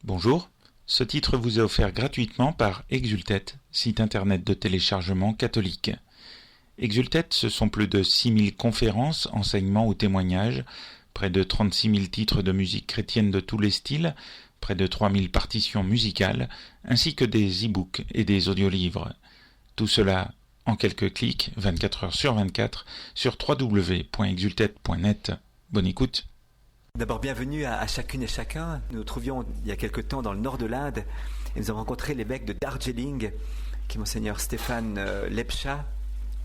Bonjour, ce titre vous est offert gratuitement par Exultet, site internet de téléchargement catholique. Exultet, ce sont plus de 6000 conférences, enseignements ou témoignages, près de 36 000 titres de musique chrétienne de tous les styles, près de 3000 partitions musicales, ainsi que des e-books et des audiolivres. Tout cela en quelques clics, 24 heures sur 24, sur www.exultet.net. Bonne écoute. D'abord, bienvenue à chacune et chacun. Nous nous trouvions il y a quelque temps dans le nord de l'Inde et nous avons rencontré l'évêque de Darjeeling, qui est Monseigneur Stéphane Lepcha,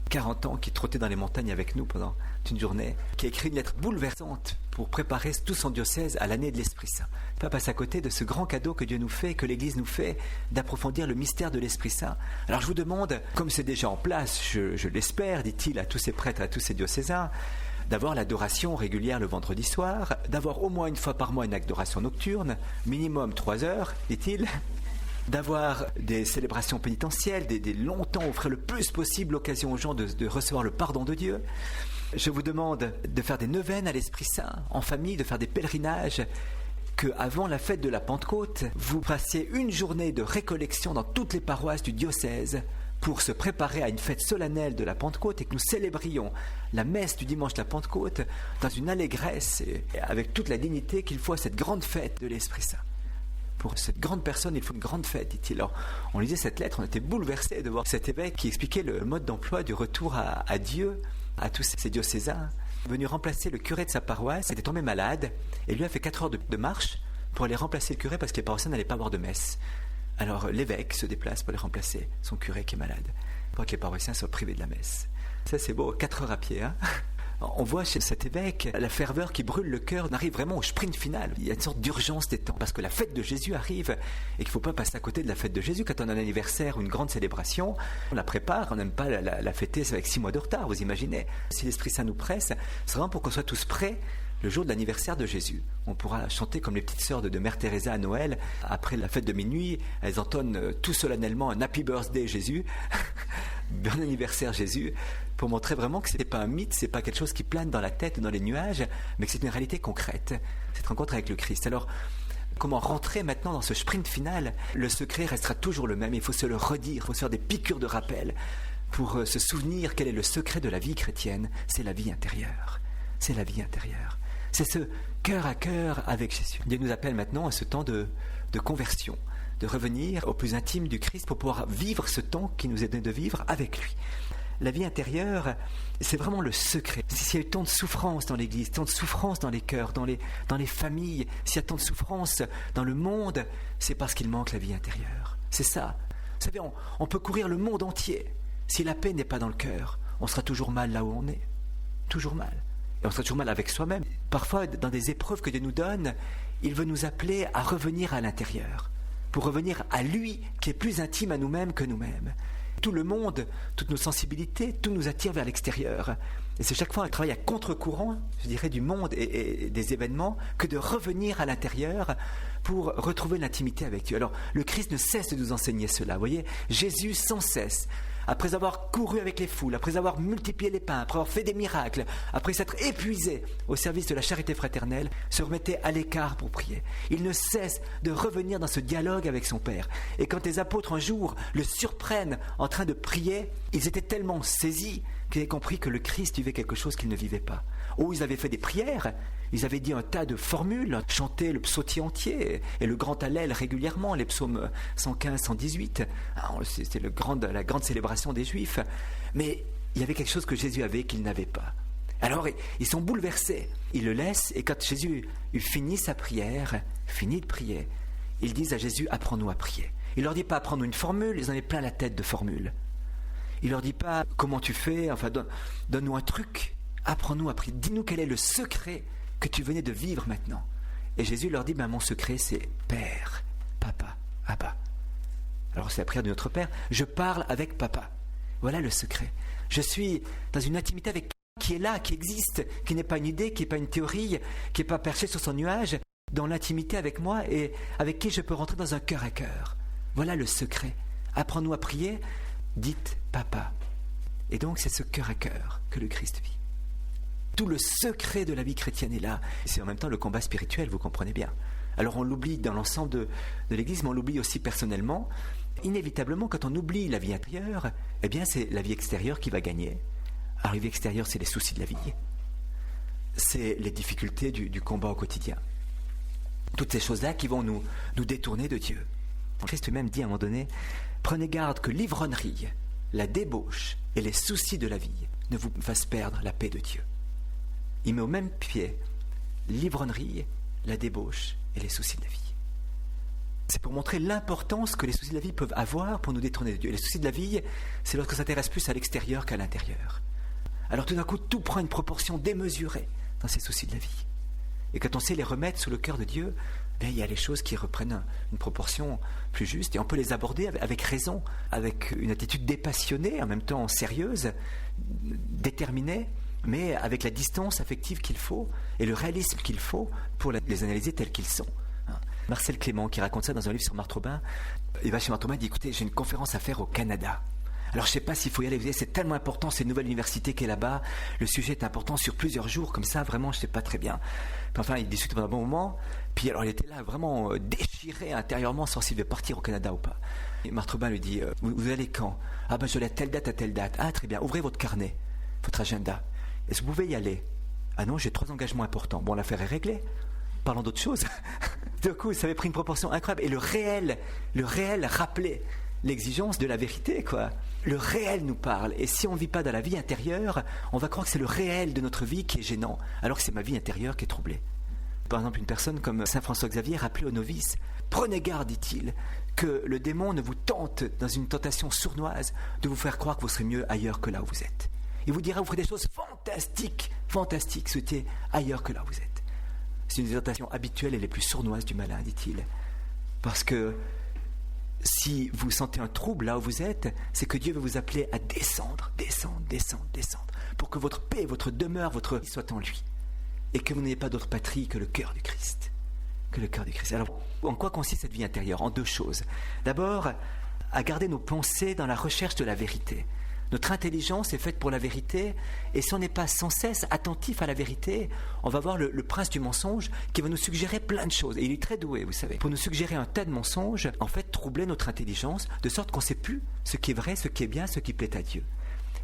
40 ans, qui trottait dans les montagnes avec nous pendant une journée, qui a écrit une lettre bouleversante pour préparer tout son diocèse à l'année de l'Esprit Saint. Pas passe à côté de ce grand cadeau que Dieu nous fait, que l'Église nous fait, d'approfondir le mystère de l'Esprit Saint. Alors je vous demande, comme c'est déjà en place, je l'espère, dit-il à tous ces prêtres, à tous ces diocésains, d'avoir l'adoration régulière le vendredi soir, d'avoir au moins une fois par mois une adoration nocturne, minimum 3 heures, dit-il, d'avoir des célébrations pénitentielles, des longs temps, offrir le plus possible l'occasion aux gens de recevoir le pardon de Dieu. Je vous demande de faire des neuvaines à l'Esprit Saint, en famille, de faire des pèlerinages, qu'avant la fête de la Pentecôte, vous passiez une journée de récollection dans toutes les paroisses du diocèse pour se préparer à une fête solennelle de la Pentecôte et que nous célébrions la messe du dimanche de la Pentecôte dans une allégresse et avec toute la dignité qu'il faut à cette grande fête de l'Esprit Saint. Pour cette grande personne, il faut une grande fête, dit-il. Alors, on lisait cette lettre, on était bouleversés de voir cet évêque qui expliquait le mode d'emploi du retour à Dieu, à tous ces diocésains, venu remplacer le curé de sa paroisse, qui était tombé malade, et lui a fait 4 heures de marche pour aller remplacer le curé parce que les paroissiens n'allaient pas avoir de messe. Alors l'évêque se déplace pour aller remplacer son curé qui est malade, pour que les paroissiens soient privés de la messe. Ça c'est beau, 4 heures à pied, hein. On voit chez cet évêque la ferveur qui brûle le cœur. On arrive vraiment au sprint final. Il y a une sorte d'urgence des temps parce que la fête de Jésus arrive et qu'il ne faut pas passer à côté de la fête de Jésus. Quand on a un anniversaire ou une grande célébration, on la prépare, on n'aime pas la fêter avec 6 mois de retard, vous imaginez. Si l'Esprit Saint nous presse, c'est vraiment pour qu'on soit tous prêts le jour de l'anniversaire de Jésus. On pourra chanter comme les petites sœurs de Mère Teresa à Noël. Après la fête de minuit, elles entonnent tout solennellement un Happy Birthday Jésus, bon anniversaire Jésus, pour montrer vraiment que ce n'est pas un mythe, ce n'est pas quelque chose qui plane dans la tête ou dans les nuages, mais que c'est une réalité concrète, cette rencontre avec le Christ. Alors, comment rentrer maintenant dans ce sprint final? Le secret restera toujours le même, il faut se le redire, il faut se faire des piqûres de rappel pour se souvenir quel est le secret de la vie chrétienne. C'est la vie intérieure. C'est la vie intérieure. C'est ce cœur à cœur avec Jésus. Dieu nous appelle maintenant à ce temps de conversion, de revenir au plus intime du Christ pour pouvoir vivre ce temps qui nous est donné de vivre avec lui. La vie intérieure, c'est vraiment le secret. S'il y a eu tant de souffrance dans l'Église, tant de souffrance dans les cœurs, dans les familles, s'il y a tant de souffrance dans le monde, c'est parce qu'il manque la vie intérieure. C'est ça. Vous savez, on peut courir le monde entier. Si la paix n'est pas dans le cœur, on sera toujours mal là où on est. Toujours mal. Et on sera toujours mal avec soi-même. Parfois, dans des épreuves que Dieu nous donne, il veut nous appeler à revenir à l'intérieur, pour revenir à lui qui est plus intime à nous-mêmes que nous-mêmes. Tout le monde, toutes nos sensibilités, tout nous attire vers l'extérieur. Et c'est chaque fois un travail à contre-courant, je dirais, du monde et des événements, que de revenir à l'intérieur pour retrouver l'intimité avec Dieu. Alors, le Christ ne cesse de nous enseigner cela. Vous voyez, Jésus sans cesse, après avoir couru avec les foules, après avoir multiplié les pains, après avoir fait des miracles, après s'être épuisé au service de la charité fraternelle, se remettait à l'écart pour prier. Il ne cesse de revenir dans ce dialogue avec son Père. Et quand les apôtres un jour le surprennent en train de prier, ils étaient tellement saisis qu'ils avaient compris que le Christ vivait quelque chose qu'ils ne vivaient pas. Oh, ils avaient fait des prières, ils avaient dit un tas de formules, chanté le psautier entier et le grand Hallel régulièrement, les psaumes 115, 118. C'était la grande célébration des Juifs. Mais il y avait quelque chose que Jésus avait qu'ils n'avaient pas. Alors, ils sont bouleversés. Ils le laissent et quand Jésus eut fini sa prière, fini de prier, ils disent à Jésus, apprends-nous à prier. Il ne leur dit pas, apprends-nous une formule, ils en avaient plein la tête de formules. Il ne leur dit pas, comment tu fais, enfin, donne-nous un truc, apprends-nous à prier. Dis-nous quel est le secret que tu venais de vivre maintenant. Et Jésus leur dit, mon secret c'est Père, Papa, Abba. Alors c'est la prière de notre Père, je parle avec Papa. Voilà le secret. Je suis dans une intimité avec toi qui est là, qui existe, qui n'est pas une idée, qui n'est pas une théorie, qui n'est pas perché sur son nuage, dans l'intimité avec moi et avec qui je peux rentrer dans un cœur à cœur. Voilà le secret. Apprends-nous à prier, dites Papa. Et donc c'est ce cœur à cœur que le Christ vit. Tout le secret de la vie chrétienne est là. C'est en même temps le combat spirituel, vous comprenez bien. Alors on l'oublie dans l'ensemble de l'Église, mais on l'oublie aussi personnellement. Inévitablement, quand on oublie la vie intérieure, eh bien c'est la vie extérieure qui va gagner. Alors la vie extérieure, c'est les soucis de la vie. C'est les difficultés du combat au quotidien. Toutes ces choses-là qui vont nous détourner de Dieu. Christ lui-même dit à un moment donné, prenez garde que l'ivrognerie, la débauche et les soucis de la vie ne vous fassent perdre la paix de Dieu. Il met au même pied l'ivrognerie, la débauche et les soucis de la vie. C'est pour montrer l'importance que les soucis de la vie peuvent avoir pour nous détourner de Dieu. Et les soucis de la vie, c'est lorsqu'on s'intéresse plus à l'extérieur qu'à l'intérieur. Alors tout d'un coup, tout prend une proportion démesurée dans ces soucis de la vie. Et quand on sait les remettre sous le cœur de Dieu, il y a les choses qui reprennent une proportion plus juste. Et on peut les aborder avec raison, avec une attitude dépassionnée, en même temps sérieuse, déterminée, mais avec la distance affective qu'il faut et le réalisme qu'il faut pour les analyser tels qu'ils sont. Marcel Clément, qui raconte ça dans un livre sur Marthe Robin, il va chez Marthe Robin et dit, écoutez, j'ai une conférence à faire au Canada. Alors je ne sais pas s'il faut y aller, vous voyez, c'est tellement important, c'est une nouvelle université qui est là-bas, le sujet est important sur plusieurs jours, comme ça, vraiment, je ne sais pas très bien. Puis enfin, il discute pendant un bon moment, puis alors il était là vraiment déchiré intérieurement, sans s'il devait partir au Canada ou pas. Et Marthe Robin lui dit, vous allez quand? Ah ben je vais à telle date à telle date. Ah très bien, ouvrez votre carnet, votre agenda. Est-ce que vous pouvez y aller? Ah non, j'ai 3 engagements importants. Bon, l'affaire est réglée. Parlons d'autre chose. Du coup, ça avait pris une proportion incroyable. Et le réel rappelait l'exigence de la vérité, quoi. Le réel nous parle. Et si on ne vit pas dans la vie intérieure, on va croire que c'est le réel de notre vie qui est gênant, alors que c'est ma vie intérieure qui est troublée. Par exemple, une personne comme saint François Xavier rappelait aux novices, prenez garde, dit-il, que le démon ne vous tente dans une tentation sournoise de vous faire croire que vous serez mieux ailleurs que là où vous êtes. Il vous dira, vous ferez des choses fantastiques, souhaitez ailleurs que là où vous êtes. C'est une des tentations habituelles et les plus sournoises du malin, dit-il. Parce que si vous sentez un trouble là où vous êtes, c'est que Dieu veut vous appeler à descendre, pour que votre paix, votre demeure, votre vie soit en lui. Et que vous n'ayez pas d'autre patrie que le cœur du Christ. Alors, en quoi consiste cette vie intérieure? En 2 choses. D'abord, à garder nos pensées dans la recherche de la vérité. Notre intelligence est faite pour la vérité, et si on n'est pas sans cesse attentif à la vérité, on va voir le prince du mensonge qui va nous suggérer plein de choses. Et il est très doué, vous savez, pour nous suggérer un tas de mensonges, en fait, troubler notre intelligence, de sorte qu'on ne sait plus ce qui est vrai, ce qui est bien, ce qui plaît à Dieu.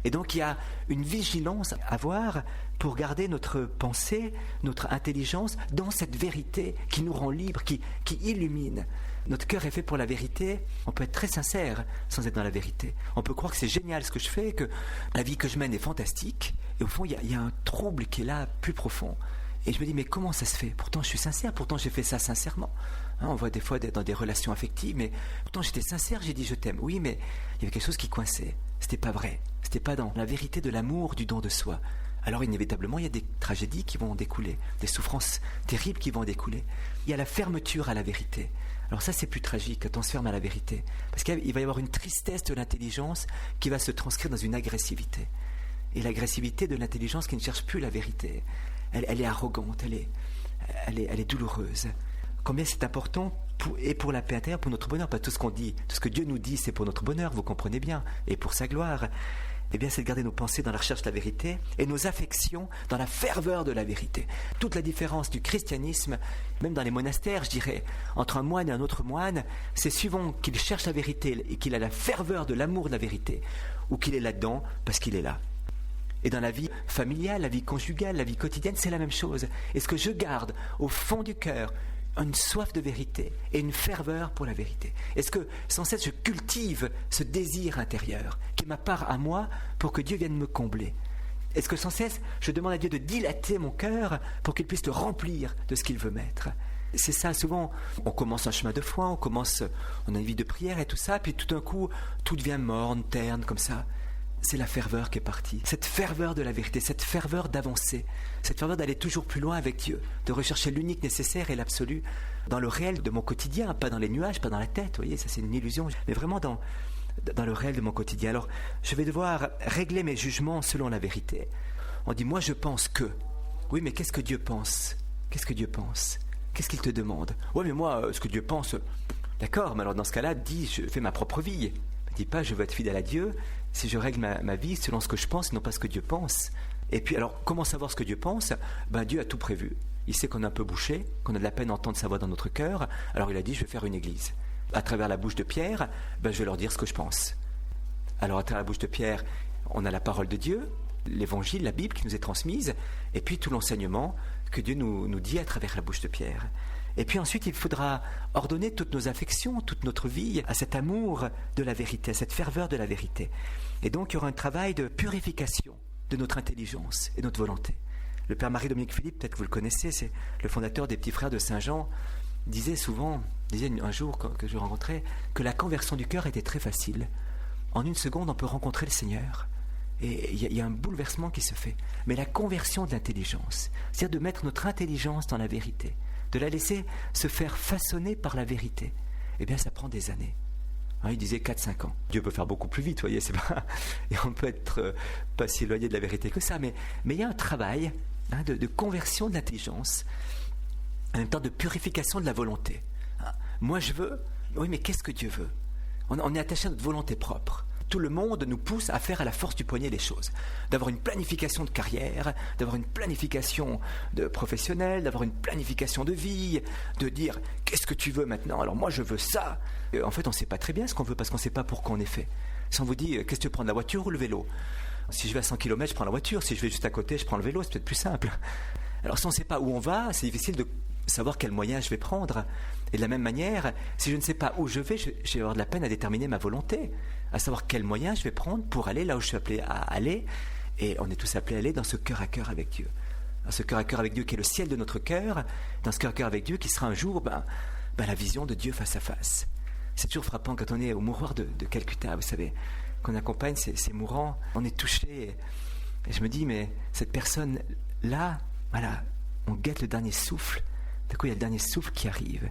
Et donc il y a une vigilance à avoir pour garder notre pensée, notre intelligence dans cette vérité qui nous rend libres, qui illumine. Notre cœur est fait pour la vérité. On peut être très sincère sans être dans la vérité. On peut croire que c'est génial ce que je fais, que la vie que je mène est fantastique. Et au fond, il y a un trouble qui est là, plus profond. Et je me dis, mais comment ça se fait? Pourtant, je suis sincère, pourtant j'ai fait ça sincèrement. On voit des fois dans des relations affectives, mais pourtant j'étais sincère, j'ai dit je t'aime. Oui, mais il y avait quelque chose qui coinçait. C'était pas vrai. C'était pas dans la vérité de l'amour, du don de soi. Alors inévitablement, il y a des tragédies qui vont en découler, des souffrances terribles qui vont en découler. Il y a la fermeture à la vérité. Alors ça, c'est plus tragique quand on se ferme à la vérité. Parce qu'il va y avoir une tristesse de l'intelligence qui va se transcrire dans une agressivité. Et l'agressivité de l'intelligence qui ne cherche plus la vérité, elle est arrogante, elle est douloureuse. Combien c'est important pour la paix intérieure, pour notre bonheur. Pas tout ce qu'on dit, tout ce que Dieu nous dit, c'est pour notre bonheur, vous comprenez bien, et pour sa gloire. Eh bien, c'est de garder nos pensées dans la recherche de la vérité et nos affections dans la ferveur de la vérité. Toute la différence du christianisme, même dans les monastères, je dirais, entre un moine et un autre moine, c'est suivant qu'il cherche la vérité et qu'il a la ferveur de l'amour de la vérité, ou qu'il est là-dedans parce qu'il est là. Et dans la vie familiale, la vie conjugale, la vie quotidienne, c'est la même chose. Est-ce que je garde au fond du cœur une soif de vérité et une ferveur pour la vérité? Est-ce que sans cesse je cultive ce désir intérieur qui est ma part à moi pour que Dieu vienne me combler? Est-ce que sans cesse je demande à Dieu de dilater mon cœur pour qu'il puisse le remplir de ce qu'il veut mettre? C'est ça, souvent on commence un chemin de foi, on a une vie de prière et tout ça, puis tout d'un coup tout devient morne, terne comme ça. C'est la ferveur qui est partie. Cette ferveur de la vérité, cette ferveur d'avancer, cette ferveur d'aller toujours plus loin avec Dieu, de rechercher l'unique nécessaire et l'absolu dans le réel de mon quotidien, pas dans les nuages, pas dans la tête, vous voyez, ça c'est une illusion, mais vraiment dans le réel de mon quotidien. Alors, je vais devoir régler mes jugements selon la vérité. On dit, moi je pense que. Oui, mais qu'est-ce que Dieu pense? Qu'est-ce que Dieu pense? Qu'est-ce qu'il te demande? Oui, mais moi, ce que Dieu pense, d'accord, mais alors dans ce cas-là, dis, je fais ma propre vie. Ne dis pas, je veux être fidèle à Dieu, si je règle ma vie selon ce que je pense et non pas ce que Dieu pense. Et puis, alors, comment savoir ce que Dieu pense? Dieu a tout prévu. Il sait qu'on est un peu bouché, qu'on a de la peine à entendre sa voix dans notre cœur. Alors il a dit, je vais faire une église. À travers la bouche de Pierre, je vais leur dire ce que je pense. Alors à travers la bouche de Pierre, on a la parole de Dieu, l'évangile, la Bible qui nous est transmise, et puis tout l'enseignement que Dieu nous dit à travers la bouche de Pierre. Et puis ensuite, il faudra ordonner toutes nos affections, toute notre vie à cet amour de la vérité, à cette ferveur de la vérité. Et donc, il y aura un travail de purification de notre intelligence et de notre volonté. Le père Marie-Dominique Philippe, peut-être que vous le connaissez, c'est le fondateur des Petits Frères de Saint-Jean, disait un jour que je rencontrais, que la conversion du cœur était très facile. En une seconde, on peut rencontrer le Seigneur. Et il y a un bouleversement qui se fait. Mais la conversion de l'intelligence, c'est-à-dire de mettre notre intelligence dans la vérité, de la laisser se faire façonner par la vérité, eh bien ça prend des années. Il disait 4-5 ans. Dieu peut faire beaucoup plus vite, voyez, c'est pas... Et on peut être pas si éloigné de la vérité que ça, mais il y a un travail de conversion de l'intelligence, en même temps de purification de la volonté. Moi je veux, oui mais qu'est-ce que Dieu veut? On est attaché à notre volonté propre. Tout le monde nous pousse à faire à la force du poignet les choses. D'avoir une planification de carrière, d'avoir une planification de professionnelle, d'avoir une planification de vie, de dire « qu'est-ce que tu veux maintenant? Alors moi je veux ça ». En fait on ne sait pas très bien ce qu'on veut parce qu'on ne sait pas pour quoi on est fait. Si on vous dit « qu'est-ce que tu veux prendre, la voiture ou le vélo ?» Si je vais à 100 km, je prends la voiture. Si je vais juste à côté, je prends le vélo. C'est peut-être plus simple. Alors si on ne sait pas où on va, c'est difficile de savoir quel moyen je vais prendre. Et de la même manière, si je ne sais pas où je vais avoir de la peine à déterminer ma volonté, à savoir quel moyen je vais prendre pour aller là où je suis appelé à aller. Et on est tous appelés à aller dans ce cœur à cœur avec Dieu. Dans ce cœur à cœur avec Dieu qui est le ciel de notre cœur, dans ce cœur à cœur avec Dieu qui sera un jour la vision de Dieu face à face. C'est toujours frappant quand on est au mouroir de Calcutta, vous savez, qu'on accompagne ces mourants, on est touché. Et je me dis, mais cette personne-là, voilà, on guette le dernier souffle. D'un coup, il y a le dernier souffle qui arrive.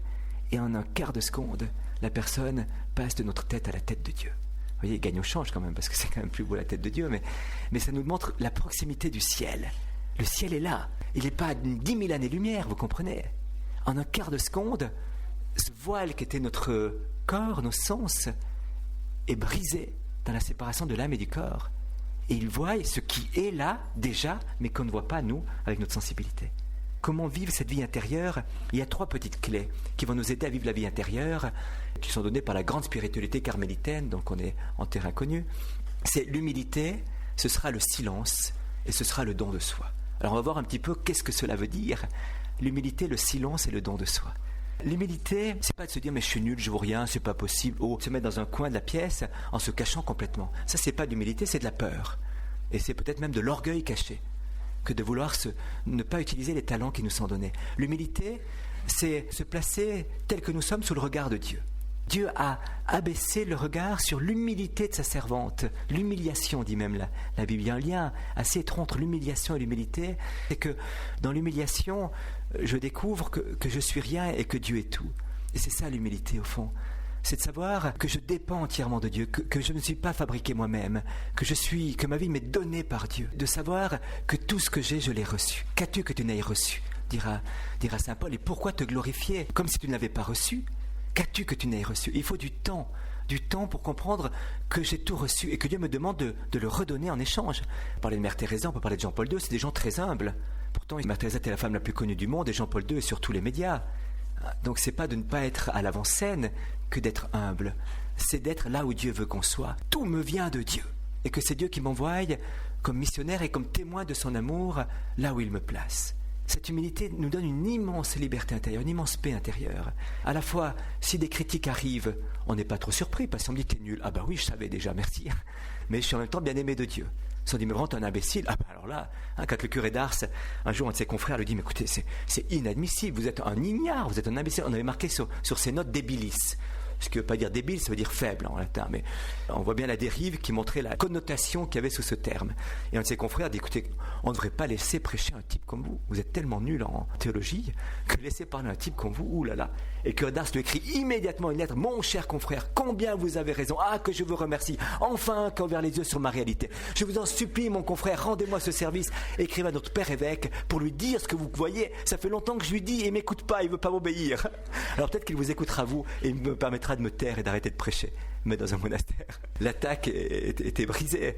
Et en un quart de seconde, la personne passe de notre tête à la tête de Dieu. Vous voyez, gagne au change quand même, parce que c'est quand même plus beau la tête de Dieu, mais ça nous montre la proximité du ciel. Le ciel est là. Il n'est pas à 10 000 années-lumière, vous comprenez? En un quart de seconde, ce voile qui était notre corps, nos sens, est brisé dans la séparation de l'âme et du corps. Et il voit ce qui est là, déjà, mais qu'on ne voit pas, nous, avec notre sensibilité. Comment vivre cette vie intérieure? Il y a 3 petites clés qui vont nous aider à vivre la vie intérieure, qui sont données par la grande spiritualité carmélitaine, donc on est en terrain connu. C'est l'humilité, ce sera le silence, et ce sera le don de soi. Alors on va voir un petit peu qu'est-ce que cela veut dire. L'humilité, le silence et le don de soi. L'humilité, c'est pas de se dire mais je suis nul, je vaux rien, c'est pas possible, ou se mettre dans un coin de la pièce en se cachant complètement. Ça c'est pas d'humilité, c'est de la peur. Et c'est peut-être même de l'orgueil caché, que de vouloir ne pas utiliser les talents qui nous sont donnés. L'humilité, c'est se placer tel que nous sommes sous le regard de Dieu. Dieu a abaissé le regard sur l'humilité de sa servante. L'humiliation, dit même la Bible. Il y a un lien assez étroit entre l'humiliation et l'humilité. C'est que dans l'humiliation, je découvre que je suis rien et que Dieu est tout. Et c'est ça l'humilité au fond. C'est de savoir que je dépends entièrement de Dieu, que je ne suis pas fabriqué moi-même, que ma vie m'est donnée par Dieu. De savoir que tout ce que j'ai, je l'ai reçu. Qu'as-tu que tu n'aies reçu, dira saint Paul. Et pourquoi te glorifier comme si tu ne l'avais pas reçu? Qu'as-tu que tu n'aies reçu? Il faut du temps pour comprendre que j'ai tout reçu et que Dieu me demande de le redonner en échange. On peut parler de Mère Teresa, on peut parler de Jean-Paul II, c'est des gens très humbles. Pourtant, Mère Teresa était la femme la plus connue du monde et Jean-Paul II est sur tous les médias. Donc c'est pas de ne pas être à l'avant-scène que d'être humble. C'est d'être là où Dieu veut qu'on soit. Tout me vient de Dieu. Et que c'est Dieu qui m'envoie comme missionnaire et comme témoin de son amour là où il me place. Cette humilité nous donne une immense liberté intérieure, une immense paix intérieure. À la fois, si des critiques arrivent, on n'est pas trop surpris, parce qu'on me dit t'es nul. Ah bah oui, je savais déjà, merci. Mais je suis en même temps bien aimé de Dieu. Si on dit mais vraiment t'es un imbécile, ah bah alors là, quand le curé d'Ars, un jour un de ses confrères lui dit mais écoutez, c'est inadmissible, vous êtes un ignare, vous êtes un imbécile. On avait marqué sur ses notes débilis. Ce qui ne veut pas dire débile, ça veut dire faible en latin, mais on voit bien la dérive qui montrait la connotation qu'il y avait sous ce terme. Et un de ses confrères dit, écoutez, on ne devrait pas laisser prêcher un type comme vous. Vous êtes tellement nul en théologie que laisser parler un type comme vous, oulala. Et que Dars lui écrit immédiatement une lettre, mon cher confrère, combien vous avez raison, ah que je vous remercie, enfin qu'a ouvert les yeux sur ma réalité. Je vous en supplie, mon confrère, rendez-moi ce service, écrivez à notre père évêque pour lui dire ce que vous voyez. Ça fait longtemps que je lui dis, et il ne m'écoute pas, il ne veut pas m'obéir. Alors peut-être qu'il vous écoutera vous et il me permettra de me taire et d'arrêter de prêcher, mais dans un monastère. L'attaque était brisée.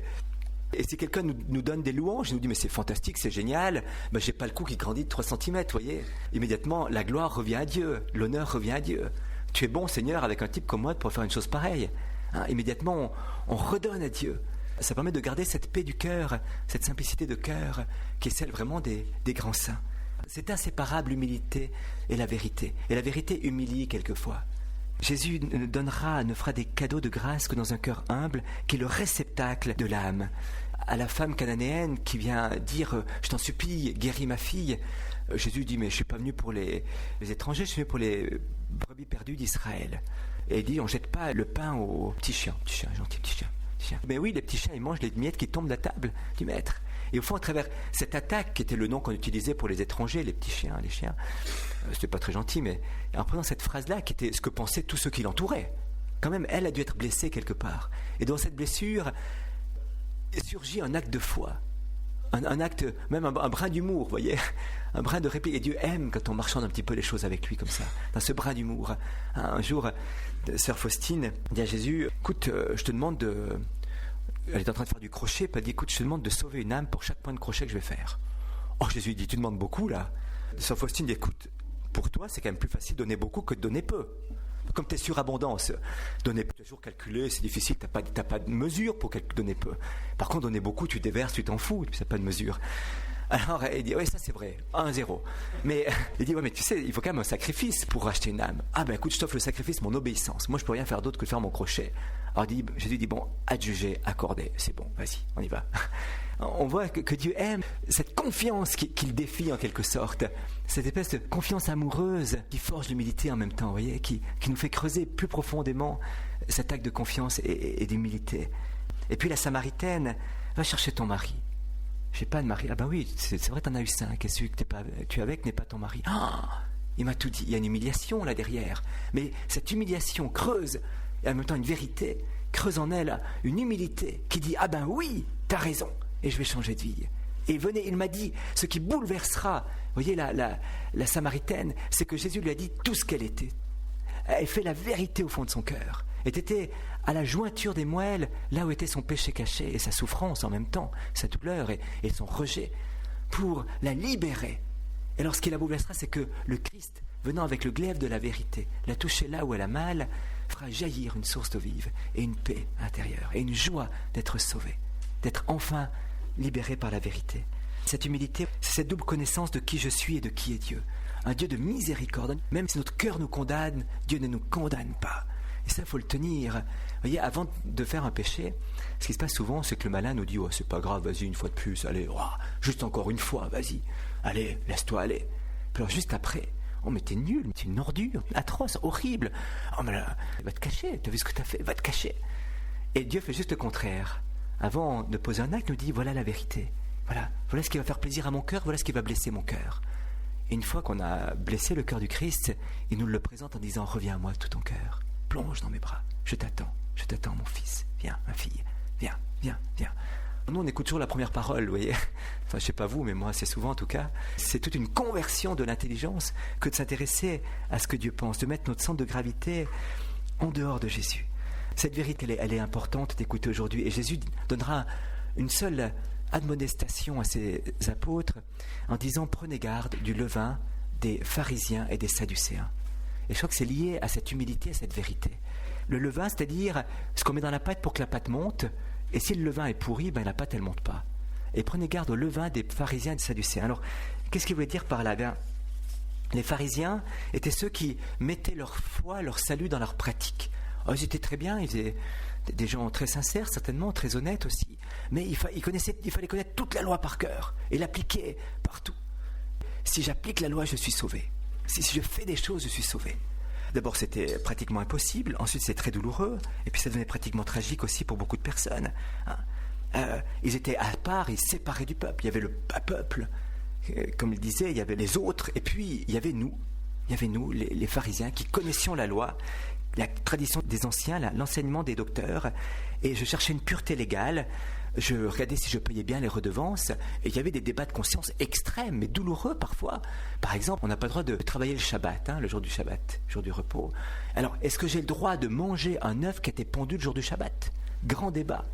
Et si quelqu'un nous donne des louanges, il nous dit mais c'est fantastique, c'est génial, ben, j'ai pas le cou qui grandit de 3 cm, vous voyez. Immédiatement, la gloire revient à Dieu, l'honneur revient à Dieu. Tu es bon, Seigneur, avec un type comme moi pour faire une chose pareille. Hein, immédiatement, on redonne à Dieu. Ça permet de garder cette paix du cœur, cette simplicité de cœur, qui est celle vraiment des grands saints. C'est inséparable, l'humilité et la vérité. Et la vérité humilie quelquefois. Jésus ne fera des cadeaux de grâce que dans un cœur humble, qui est le réceptacle de l'âme. À la femme cananéenne qui vient dire « Je t'en supplie, guéris ma fille », Jésus dit « Mais je ne suis pas venu pour les étrangers, je suis venu pour les brebis perdues d'Israël. » Et il dit « On ne jette pas le pain aux petits chiens. » Petit chien, gentil petit chien. Mais oui, les petits chiens, ils mangent les miettes qui tombent de la table du maître. Et au fond, à travers cette attaque, qui était le nom qu'on utilisait pour les étrangers, les petits chiens, les chiens, c'était pas très gentil, mais en prenant cette phrase-là, qui était ce que pensaient tous ceux qui l'entouraient, quand même, elle a dû être blessée quelque part. Et dans cette blessure, surgit un acte de foi, un acte, même un brin d'humour, vous voyez, un brin de répit. Et Dieu aime quand on marchande un petit peu les choses avec lui, comme ça, dans ce brin d'humour. Un jour, sœur Faustine dit à Jésus, écoute, je te demande de... Elle est en train de faire du crochet, puis elle dit, écoute, je te demande de sauver une âme pour chaque point de crochet que je vais faire. Oh, Jésus dit, tu demandes beaucoup, là. Sœur Faustine dit, écoute, pour toi, c'est quand même plus facile de donner beaucoup que de donner peu. Comme tu es surabondance, donner peu, toujours calculer, c'est difficile, tu n'as pas de mesure pour donner peu. Par contre, donner beaucoup, tu déverses, tu t'en fous, tu n'as pas de mesure. Alors, il dit, oui, ça c'est vrai, 1-0. Mais il dit, ouais, mais tu sais, il faut quand même un sacrifice pour racheter une âme. Ah ben écoute, je t'offre le sacrifice, mon obéissance. Moi, je peux rien faire d'autre que de faire mon crochet. Alors Jésus dit, bon, adjugé, accordé, c'est bon, vas-y, on y va. On voit que Dieu aime cette confiance qu'il défie en quelque sorte, cette espèce de confiance amoureuse qui forge l'humilité en même temps, vous voyez, qui nous fait creuser plus profondément cet acte de confiance et d'humilité. Et puis la Samaritaine, va chercher ton mari. J'ai pas de mari. Ah ben oui, c'est vrai, t'en as eu 5, et celui que tu es avec n'est pas ton mari. Il m'a tout dit. Il y a une humiliation là derrière. Mais cette humiliation creuse, et en même temps une vérité, creuse en elle une humilité qui dit, ah ben oui, t'as raison, et je vais changer de vie. Et venez, il m'a dit, ce qui bouleversera, vous voyez, la Samaritaine, c'est que Jésus lui a dit tout ce qu'elle était. Elle fait la vérité au fond de son cœur. Elle était à la jointure des moelles, là où était son péché caché et sa souffrance en même temps, sa douleur et son rejet, pour la libérer. Et alors ce qui la bouleversera, c'est que le Christ, venant avec le glaive de la vérité, la toucher là où elle a mal, fera jaillir une source d'eau vive et une paix intérieure et une joie d'être sauvé, d'être enfin libéré par la vérité. Cette humilité, c'est cette double connaissance de qui je suis et de qui est Dieu. Un Dieu de miséricorde. Même si notre cœur nous condamne, Dieu ne nous condamne pas. Et ça, il faut le tenir. Vous voyez, avant de faire un péché, ce qui se passe souvent, c'est que le malin nous dit, oh, c'est pas grave, vas-y, une fois de plus, allez, oh, juste encore une fois, vas-y, allez, laisse-toi aller. Puis alors, juste après, oh, mais t'es nul, t'es une ordure, atroce, horrible. Oh, mais là, va te cacher, t'as vu ce que t'as fait, va te cacher. Et Dieu fait juste le contraire. Avant de poser un acte, il nous dit, voilà la vérité. Voilà ce qui va faire plaisir à mon cœur, voilà ce qui va blesser mon cœur. Et une fois qu'on a blessé le cœur du Christ, il nous le présente en disant, reviens à moi de tout ton cœur. Plonge dans mes bras, je t'attends, mon fils, viens, ma fille, viens. Nous, on écoute toujours la première parole, vous voyez. Enfin, je sais pas vous, mais moi, assez souvent en tout cas. C'est toute une conversion de l'intelligence que de s'intéresser à ce que Dieu pense, de mettre notre centre de gravité en dehors de Jésus. Cette vérité, elle est importante d'écouter aujourd'hui. Et Jésus donnera une seule admonestation à ses apôtres en disant, prenez garde du levain des pharisiens et des sadducéens. Et je crois que c'est lié à cette humilité, à cette vérité. Le levain, c'est-à-dire ce qu'on met dans la pâte pour que la pâte monte, et si le levain est pourri, ben la pâte, elle ne monte pas. Et prenez garde au levain des pharisiens et des sadducéens. Alors, qu'est-ce qu'il voulait dire par là? Les pharisiens étaient ceux qui mettaient leur foi, leur salut dans leur pratique. Alors, ils étaient très bien, ils étaient des gens très sincères, certainement, très honnêtes aussi. Mais il fallait connaître toute la loi par cœur et l'appliquer partout. Si j'applique la loi, je suis sauvé. Si je fais des choses, je suis sauvé. D'abord, c'était pratiquement impossible. Ensuite, c'est très douloureux. Et puis, ça devenait pratiquement tragique aussi pour beaucoup de personnes. Ils étaient à part, ils séparés du peuple. Il y avait le peuple, comme il disait, il y avait les autres. Et puis, il y avait nous. Il y avait nous, les pharisiens, qui connaissions la loi, la tradition des anciens, l'enseignement des docteurs. Et je cherchais une pureté légale. Je regardais si je payais bien les redevances, et il y avait des débats de conscience extrêmes, mais douloureux parfois. Par exemple, on n'a pas le droit de travailler le Shabbat, le jour du Shabbat, jour du repos. Alors, est-ce que j'ai le droit de manger un œuf qui a été pondu le jour du Shabbat? Grand débat.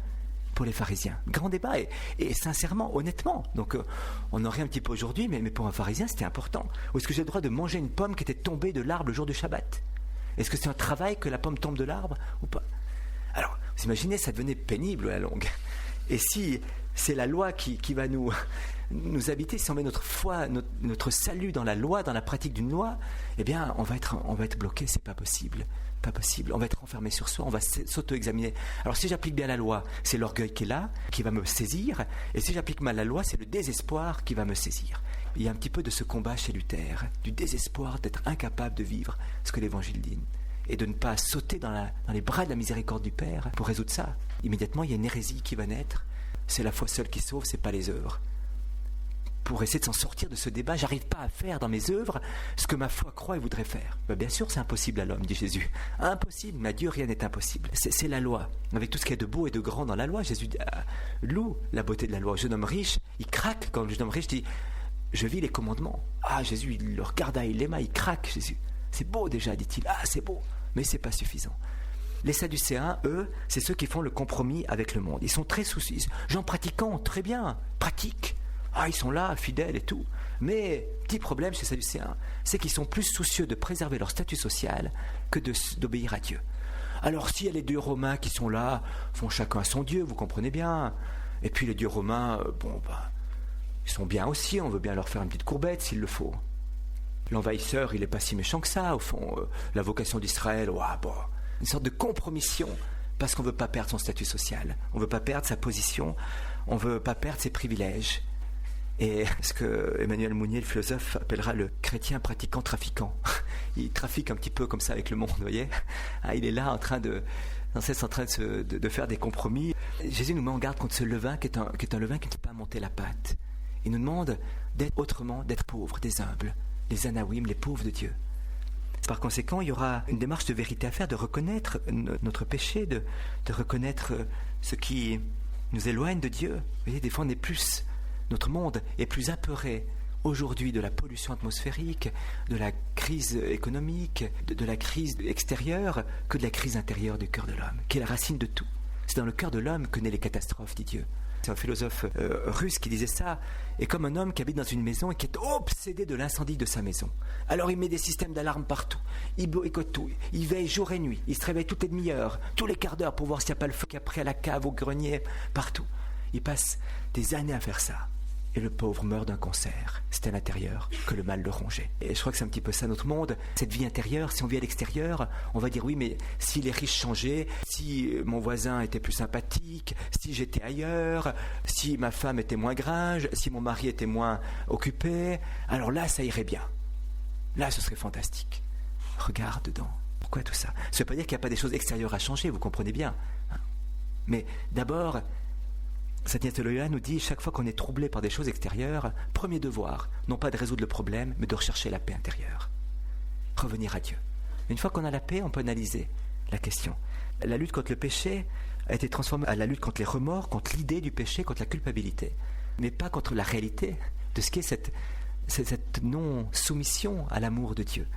pour les pharisiens. Grand débat, et sincèrement, honnêtement. Donc, on en rit un petit peu aujourd'hui, mais pour un pharisien, c'était important. Ou est-ce que j'ai le droit de manger une pomme qui était tombée de l'arbre le jour du Shabbat? Est-ce que c'est un travail que la pomme tombe de l'arbre ou pas? Alors, vous imaginez, ça devenait pénible à la longue. Et si c'est la loi qui va nous habiter, si on met notre foi, notre salut dans la loi, dans la pratique d'une loi, eh bien, on va être bloqué, c'est pas possible. Pas possible. On va être enfermé sur soi, on va s'auto-examiner. Alors si j'applique bien la loi, c'est l'orgueil qui est là, qui va me saisir, et si j'applique mal la loi, c'est le désespoir qui va me saisir. Il y a un petit peu de ce combat chez Luther, du désespoir d'être incapable de vivre ce que l'Évangile dit, et de ne pas sauter dans les bras de la miséricorde du Père pour résoudre ça. Immédiatement, il y a une hérésie qui va naître. C'est la foi seule qui sauve, c'est pas les œuvres. Pour essayer de s'en sortir de ce débat, j'arrive pas à faire dans mes œuvres ce que ma foi croit et voudrait faire. Bien sûr, c'est impossible à l'homme, dit Jésus. Impossible, mais à Dieu, rien n'est impossible. C'est la loi. Avec tout ce qu'il y a de beau et de grand dans la loi, Jésus loue la beauté de la loi. Le jeune homme riche, il craque quand le jeune homme riche dit « Je vis les commandements ». Ah, Jésus, il le regarda, il l'aima, il craque, Jésus. C'est beau déjà, dit-il. Ah, c'est beau, mais c'est pas suffisant. Les Sadducéens, eux, c'est ceux qui font le compromis avec le monde. Ils sont très soucieux. Gens pratiquants, très bien, pratiques. Ah, ils sont là, fidèles et tout. Mais, petit problème chez les Sadducéens, c'est qu'ils sont plus soucieux de préserver leur statut social que d'obéir à Dieu. Alors, s'il y a les dieux romains qui sont là, font chacun son dieu, vous comprenez bien. Et puis les dieux romains, ils sont bien aussi, on veut bien leur faire une petite courbette s'il le faut. L'envahisseur, il n'est pas si méchant que ça, au fond. La vocation d'Israël, une sorte de compromission, parce qu'on ne veut pas perdre son statut social, on ne veut pas perdre sa position, on ne veut pas perdre ses privilèges. Et ce que Emmanuel Mounier, le philosophe, appellera le chrétien pratiquant trafiquant. Il trafique un petit peu comme ça avec le monde, vous voyez. Il est là en train de faire des compromis. Jésus nous met en garde contre ce levain qui est un levain qui ne peut pas monter la pâte. Il nous demande d'être autrement, d'être pauvres, des humbles, les anawim, les pauvres de Dieu. Par conséquent, il y aura une démarche de vérité à faire, de reconnaître notre péché, de reconnaître ce qui nous éloigne de Dieu. Vous voyez, des fois, notre monde est plus apeuré aujourd'hui de la pollution atmosphérique, de la crise économique, de la crise extérieure, que de la crise intérieure du cœur de l'homme, qui est la racine de tout. C'est dans le cœur de l'homme que naissent les catastrophes, dit Dieu. C'est un philosophe russe qui disait ça, et comme un homme qui habite dans une maison et qui est obsédé de l'incendie de sa maison. Alors il met des systèmes d'alarme partout, il boycotte tout, il veille jour et nuit, il se réveille toutes les demi-heures, tous les quarts d'heure pour voir s'il n'y a pas le feu qui a pris à la cave, au grenier, partout. Il passe des années à faire ça. Et le pauvre meurt d'un cancer. C'est à l'intérieur que le mal le rongeait. Et je crois que c'est un petit peu ça notre monde. Cette vie intérieure, si on vit à l'extérieur, on va dire oui, mais si les riches changeaient, si mon voisin était plus sympathique, si j'étais ailleurs, si ma femme était moins gringe, si mon mari était moins occupé, alors là, ça irait bien. Là, ce serait fantastique. Regarde dedans. Pourquoi tout ça? Ça ne veut pas dire qu'il n'y a pas des choses extérieures à changer, vous comprenez bien. Mais d'abord, Saint Ignace de Loyola nous dit, chaque fois qu'on est troublé par des choses extérieures, premier devoir, non pas de résoudre le problème, mais de rechercher la paix intérieure. Revenir à Dieu. Une fois qu'on a la paix, on peut analyser la question. La lutte contre le péché a été transformée à la lutte contre les remords, contre l'idée du péché, contre la culpabilité, mais pas contre la réalité de ce qu'est cette non-soumission à l'amour de Dieu.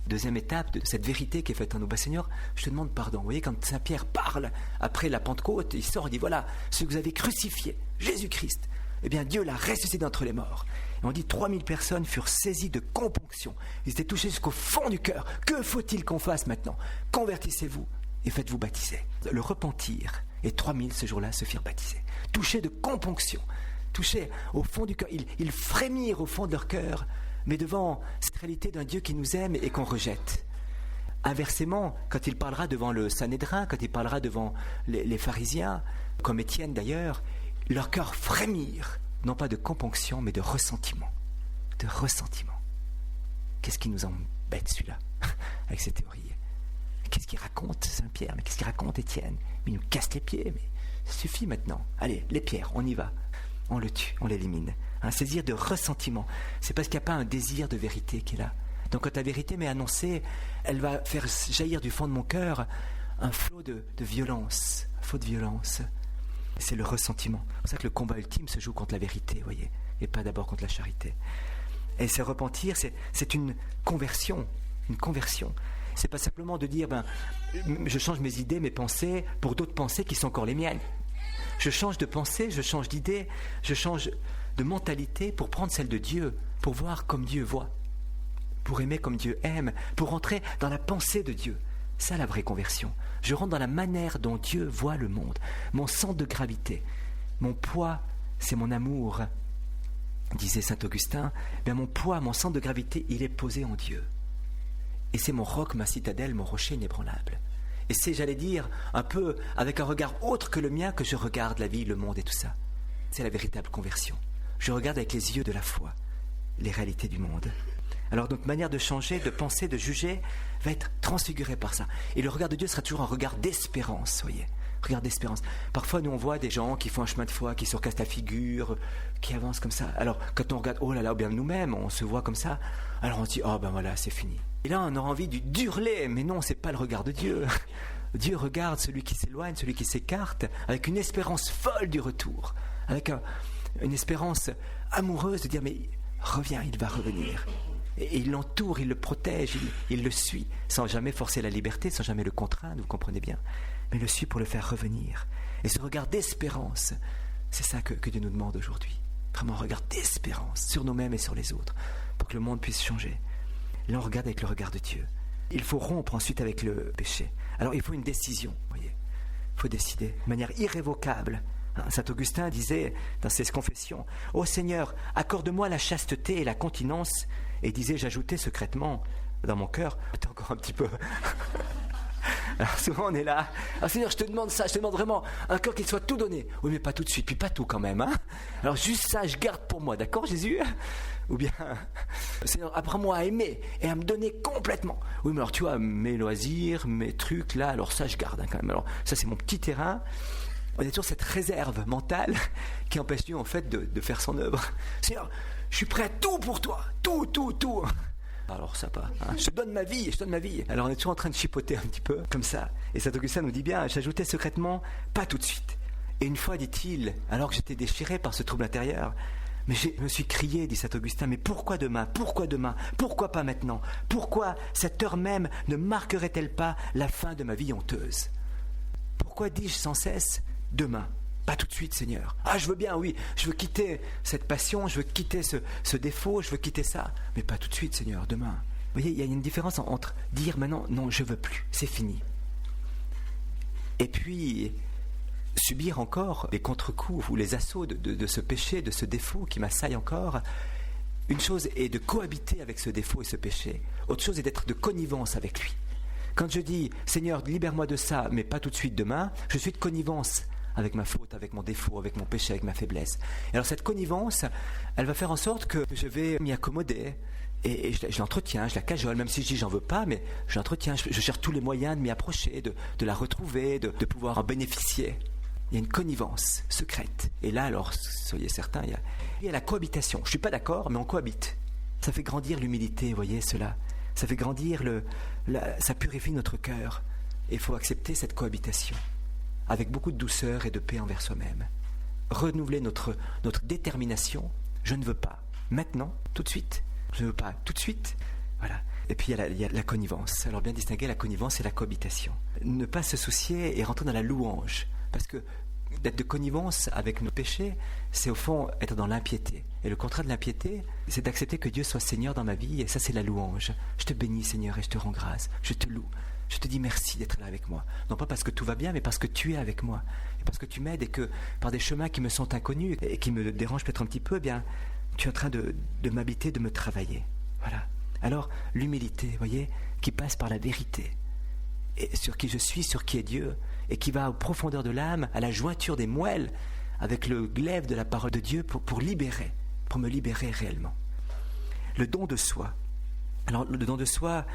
Deuxième étape de cette vérité qui est faite en nous. Seigneur, je te demande pardon. Vous voyez, quand Saint Pierre parle après la Pentecôte, il sort et dit, voilà, ce que vous avez crucifié, Jésus-Christ, eh bien Dieu l'a ressuscité d'entre les morts. Et on dit 3000 personnes furent saisies de componction. Ils étaient touchés jusqu'au fond du cœur. Que faut-il qu'on fasse maintenant? Convertissez-vous et faites-vous baptiser. Le repentir, et 3000 ce jour-là se firent baptiser. Touchés de componction, touchés au fond du cœur. Ils frémirent au fond de leur cœur, mais devant cette réalité d'un Dieu qui nous aime et qu'on rejette. Inversement, quand il parlera devant le Sanhédrin, quand il parlera devant les pharisiens, comme Étienne d'ailleurs, leur cœur frémir, non pas de componction, mais de ressentiment. De ressentiment. Qu'est-ce qui nous embête celui-là, avec ces théories? Qu'est-ce qu'il raconte Saint-Pierre? Mais qu'est-ce qu'il raconte Étienne? Mais il nous casse les pieds, mais ça suffit maintenant. Allez, les pierres, on y va. On le tue, on l'élimine. Un saisir de ressentiment. C'est parce qu'il n'y a pas un désir de vérité qui est là. Donc quand la vérité m'est annoncée, elle va faire jaillir du fond de mon cœur un flot de violence. Un flot de violence. C'est le ressentiment. C'est pour ça que le combat ultime se joue contre la vérité, vous voyez, et pas d'abord contre la charité. Et se repentir, c'est une conversion. Une conversion. C'est pas simplement de dire, je change mes idées, mes pensées, pour d'autres pensées qui sont encore les miennes. Je change de pensée, je change d'idée, je change de mentalité pour prendre celle de Dieu, pour voir comme Dieu voit, pour aimer comme Dieu aime, pour entrer dans la pensée de Dieu. Ça, la vraie conversion. Je rentre dans la manière dont Dieu voit le monde. Mon centre de gravité, mon poids, c'est mon amour, disait saint Augustin. Bien, mon poids, mon centre de gravité, il est posé en Dieu. Et c'est mon roc, ma citadelle, mon rocher inébranlable. Et c'est, j'allais dire, un peu avec un regard autre que le mien que je regarde la vie, le monde et tout ça. C'est la véritable conversion. Je regarde avec les yeux de la foi les réalités du monde. Alors notre manière de changer, de penser, de juger va être transfigurée par ça. Et le regard de Dieu sera toujours un regard d'espérance, voyez. Regard d'espérance. Parfois, nous, on voit des gens qui font un chemin de foi, qui se recassent la figure, qui avancent comme ça. Alors, quand on regarde, oh là là, ou bien nous-mêmes, on se voit comme ça, alors on se dit, oh ben voilà, c'est fini. Et là, on aura envie d'hurler, mais non, c'est pas le regard de Dieu. Dieu regarde celui qui s'éloigne, celui qui s'écarte, avec une espérance folle du retour, avec une espérance amoureuse de dire, mais reviens, il va revenir. Et il l'entoure, il le protège, il le suit, sans jamais forcer la liberté, sans jamais le contraindre, vous comprenez bien, mais il le suit pour le faire revenir. Et ce regard d'espérance, c'est ça que Dieu nous demande aujourd'hui. Vraiment un regard d'espérance sur nous-mêmes et sur les autres, pour que le monde puisse changer. Et là, on regarde avec le regard de Dieu. Il faut rompre ensuite avec le péché. Alors, il faut une décision, voyez. Il faut décider de manière irrévocable. Saint Augustin disait dans ses confessions, « Ô Seigneur, accorde-moi la chasteté et la continence. » Et disait, j'ajoutais secrètement dans mon cœur, attends encore un petit peu. Alors souvent on est là, ah Seigneur, je te demande ça, je te demande vraiment un cœur qui soit tout donné. Oui, mais pas tout de suite, puis pas tout quand même. Hein. Alors juste ça, je garde pour moi, d'accord Jésus? Ou bien, Seigneur, apprends-moi à aimer et à me donner complètement. Oui, mais alors tu vois, mes loisirs, mes trucs là, alors ça je garde hein, quand même. Alors ça c'est mon petit terrain. On a toujours cette réserve mentale qui empêche Dieu en fait de faire son œuvre. Seigneur, je suis prêt à tout pour toi, tout. Alors ça pas, hein. Je te donne ma vie. Alors on est toujours en train de chipoter un petit peu, comme ça. Et saint Augustin nous dit bien, j'ajoutais secrètement, pas tout de suite. Et une fois, dit-il, alors que j'étais déchiré par ce trouble intérieur, mais je me suis crié, dit saint Augustin, mais pourquoi demain? Pourquoi pas maintenant? Pourquoi cette heure même ne marquerait-elle pas la fin de ma vie honteuse? Pourquoi dis-je sans cesse demain? Pas tout de suite, Seigneur. Ah, je veux bien, oui, je veux quitter cette passion, je veux quitter ce défaut, je veux quitter ça. Mais pas tout de suite, Seigneur, demain. Vous voyez, il y a une différence entre dire maintenant, non, je veux plus, c'est fini. Et puis, subir encore les contre-coups ou les assauts de ce péché, de ce défaut qui m'assaille encore. Une chose est de cohabiter avec ce défaut et ce péché. Autre chose est d'être de connivence avec lui. Quand je dis, Seigneur, libère-moi de ça, mais pas tout de suite demain, je suis de connivence avec ma faute, avec mon défaut, avec mon péché, avec ma faiblesse. Et alors cette connivence, elle va faire en sorte que je vais m'y accommoder et je l'entretiens, je la cajole, même si je dis j'en veux pas, mais je l'entretiens, je cherche tous les moyens de m'y approcher, de la retrouver, de pouvoir en bénéficier. Il y a une connivence secrète. Et là, alors, soyez certains, il y a la cohabitation. Je ne suis pas d'accord, mais on cohabite. Ça fait grandir l'humilité, vous voyez, cela. Ça fait grandir, ça purifie notre cœur. Et il faut accepter cette cohabitation avec beaucoup de douceur et de paix envers soi-même. Renouveler notre détermination. Je ne veux pas maintenant, tout de suite. Je ne veux pas tout de suite. Voilà. Et puis il y a la connivence. Alors bien distinguer la connivence et la cohabitation. Ne pas se soucier et rentrer dans la louange. Parce que d'être de connivence avec nos péchés, c'est au fond être dans l'impiété. Et le contraire de l'impiété, c'est d'accepter que Dieu soit Seigneur dans ma vie. Et ça, c'est la louange. Je te bénis, Seigneur, et je te rends grâce. Je te loue. Je te dis merci d'être là avec moi. Non pas parce que tout va bien, mais parce que tu es avec moi. Et parce que tu m'aides et que par des chemins qui me sont inconnus et qui me dérangent peut-être un petit peu, eh bien, tu es en train de m'habiter, de me travailler. Voilà. Alors, l'humilité, vous voyez, qui passe par la vérité. Et sur qui je suis, sur qui est Dieu, et qui va aux profondeurs de l'âme, à la jointure des moelles, avec le glaive de la parole de Dieu pour libérer, pour me libérer réellement. Le don de soi. Alors, le don de soi,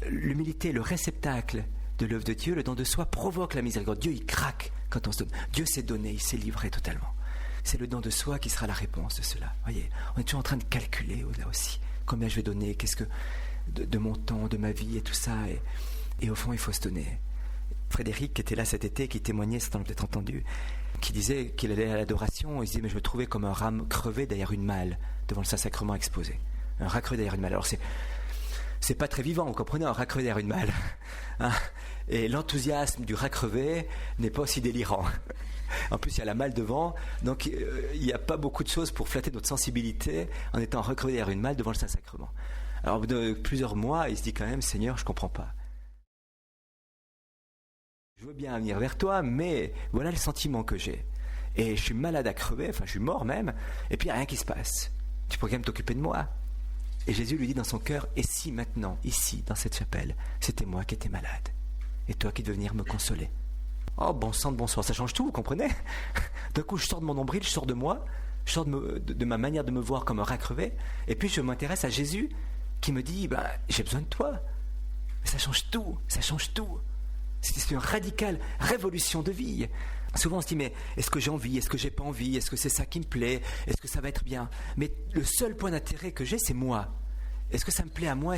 l'humilité, le réceptacle de l'œuvre de Dieu, le don de soi provoque la miséricorde. Dieu, il craque quand on se donne. Dieu s'est donné, il s'est livré totalement. C'est le don de soi qui sera la réponse de cela. Voyez, on est toujours en train de calculer là aussi. Combien je vais donner, qu'est-ce que de mon temps, de ma vie et tout ça. Et au fond, il faut se donner. Frédéric, qui était là cet été, qui témoignait, c'est peut-être entendu, qui disait qu'il allait à l'adoration, il disait, mais je me trouvais comme un rat crevé derrière une malle, devant le Saint-Sacrement exposé. Un rat crevé derrière une malle. Alors c'est pas très vivant, vous comprenez, un rat crevé derrière une malle. Hein, Et l'enthousiasme du rat crevé n'est pas aussi délirant. En plus, il y a la malle devant, donc il n'y a pas beaucoup de choses pour flatter notre sensibilité en étant recrevé derrière une malle devant le Saint-Sacrement. Alors, au bout de plusieurs mois, il se dit quand même, Seigneur, je ne comprends pas. Je veux bien venir vers toi, mais voilà le sentiment que j'ai. Et je suis malade à crever, enfin je suis mort même, et puis il n'y a rien qui se passe. Tu pourrais quand même t'occuper de moi. Et Jésus lui dit dans son cœur, et si maintenant, ici, dans cette chapelle, c'était moi qui étais malade, et toi qui devais venir me consoler. Oh, bon sang de bonsoir, ça change tout, vous comprenez? D'un coup, je sors de mon nombril, je sors de moi, je sors de ma manière de me voir comme un rat crevé, et puis je m'intéresse à Jésus qui me dit, j'ai besoin de toi. Mais ça change tout, ça change tout. C'est une radicale révolution de vie. Souvent on se dit, mais est-ce que j'ai envie, est-ce que j'ai pas envie, est-ce que c'est ça qui me plaît, est-ce que ça va être bien? Mais le seul point d'intérêt que j'ai, c'est moi. Est-ce que ça me plaît à moi?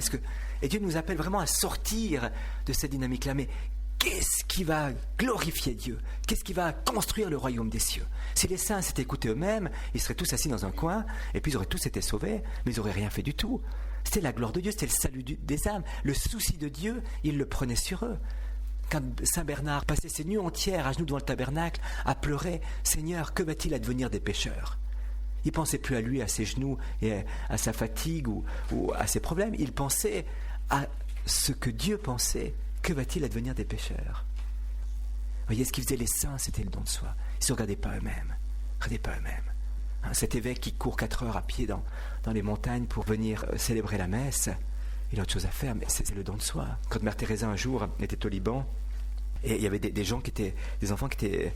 Et Dieu nous appelle vraiment à sortir de cette dynamique-là. Mais qu'est-ce qui va glorifier Dieu? Qu'est-ce qui va construire le royaume des cieux? Si les saints s'étaient écoutés eux-mêmes, ils seraient tous assis dans un coin, et puis ils auraient tous été sauvés, mais ils n'auraient rien fait du tout. C'était la gloire de Dieu, c'était le salut des âmes. Le souci de Dieu, il le prenait sur eux. Quand Saint Bernard passait ses nuits entières à genoux devant le tabernacle, à pleurer, « Seigneur, que va-t-il advenir des pécheurs ?» Il ne pensait plus à lui, à ses genoux, et à sa fatigue ou à ses problèmes. Il pensait à ce que Dieu pensait. Que va-t-il advenir des pécheurs? Vous voyez, ce qu'ils faisaient les saints, c'était le don de soi. Ils ne se regardaient pas eux-mêmes. Cet évêque qui court 4 heures à pied dans les montagnes pour venir célébrer la messe, il a autre chose à faire, mais c'est le don de soi. Quand Mère Teresa un jour était au Liban, et il y avait des enfants qui étaient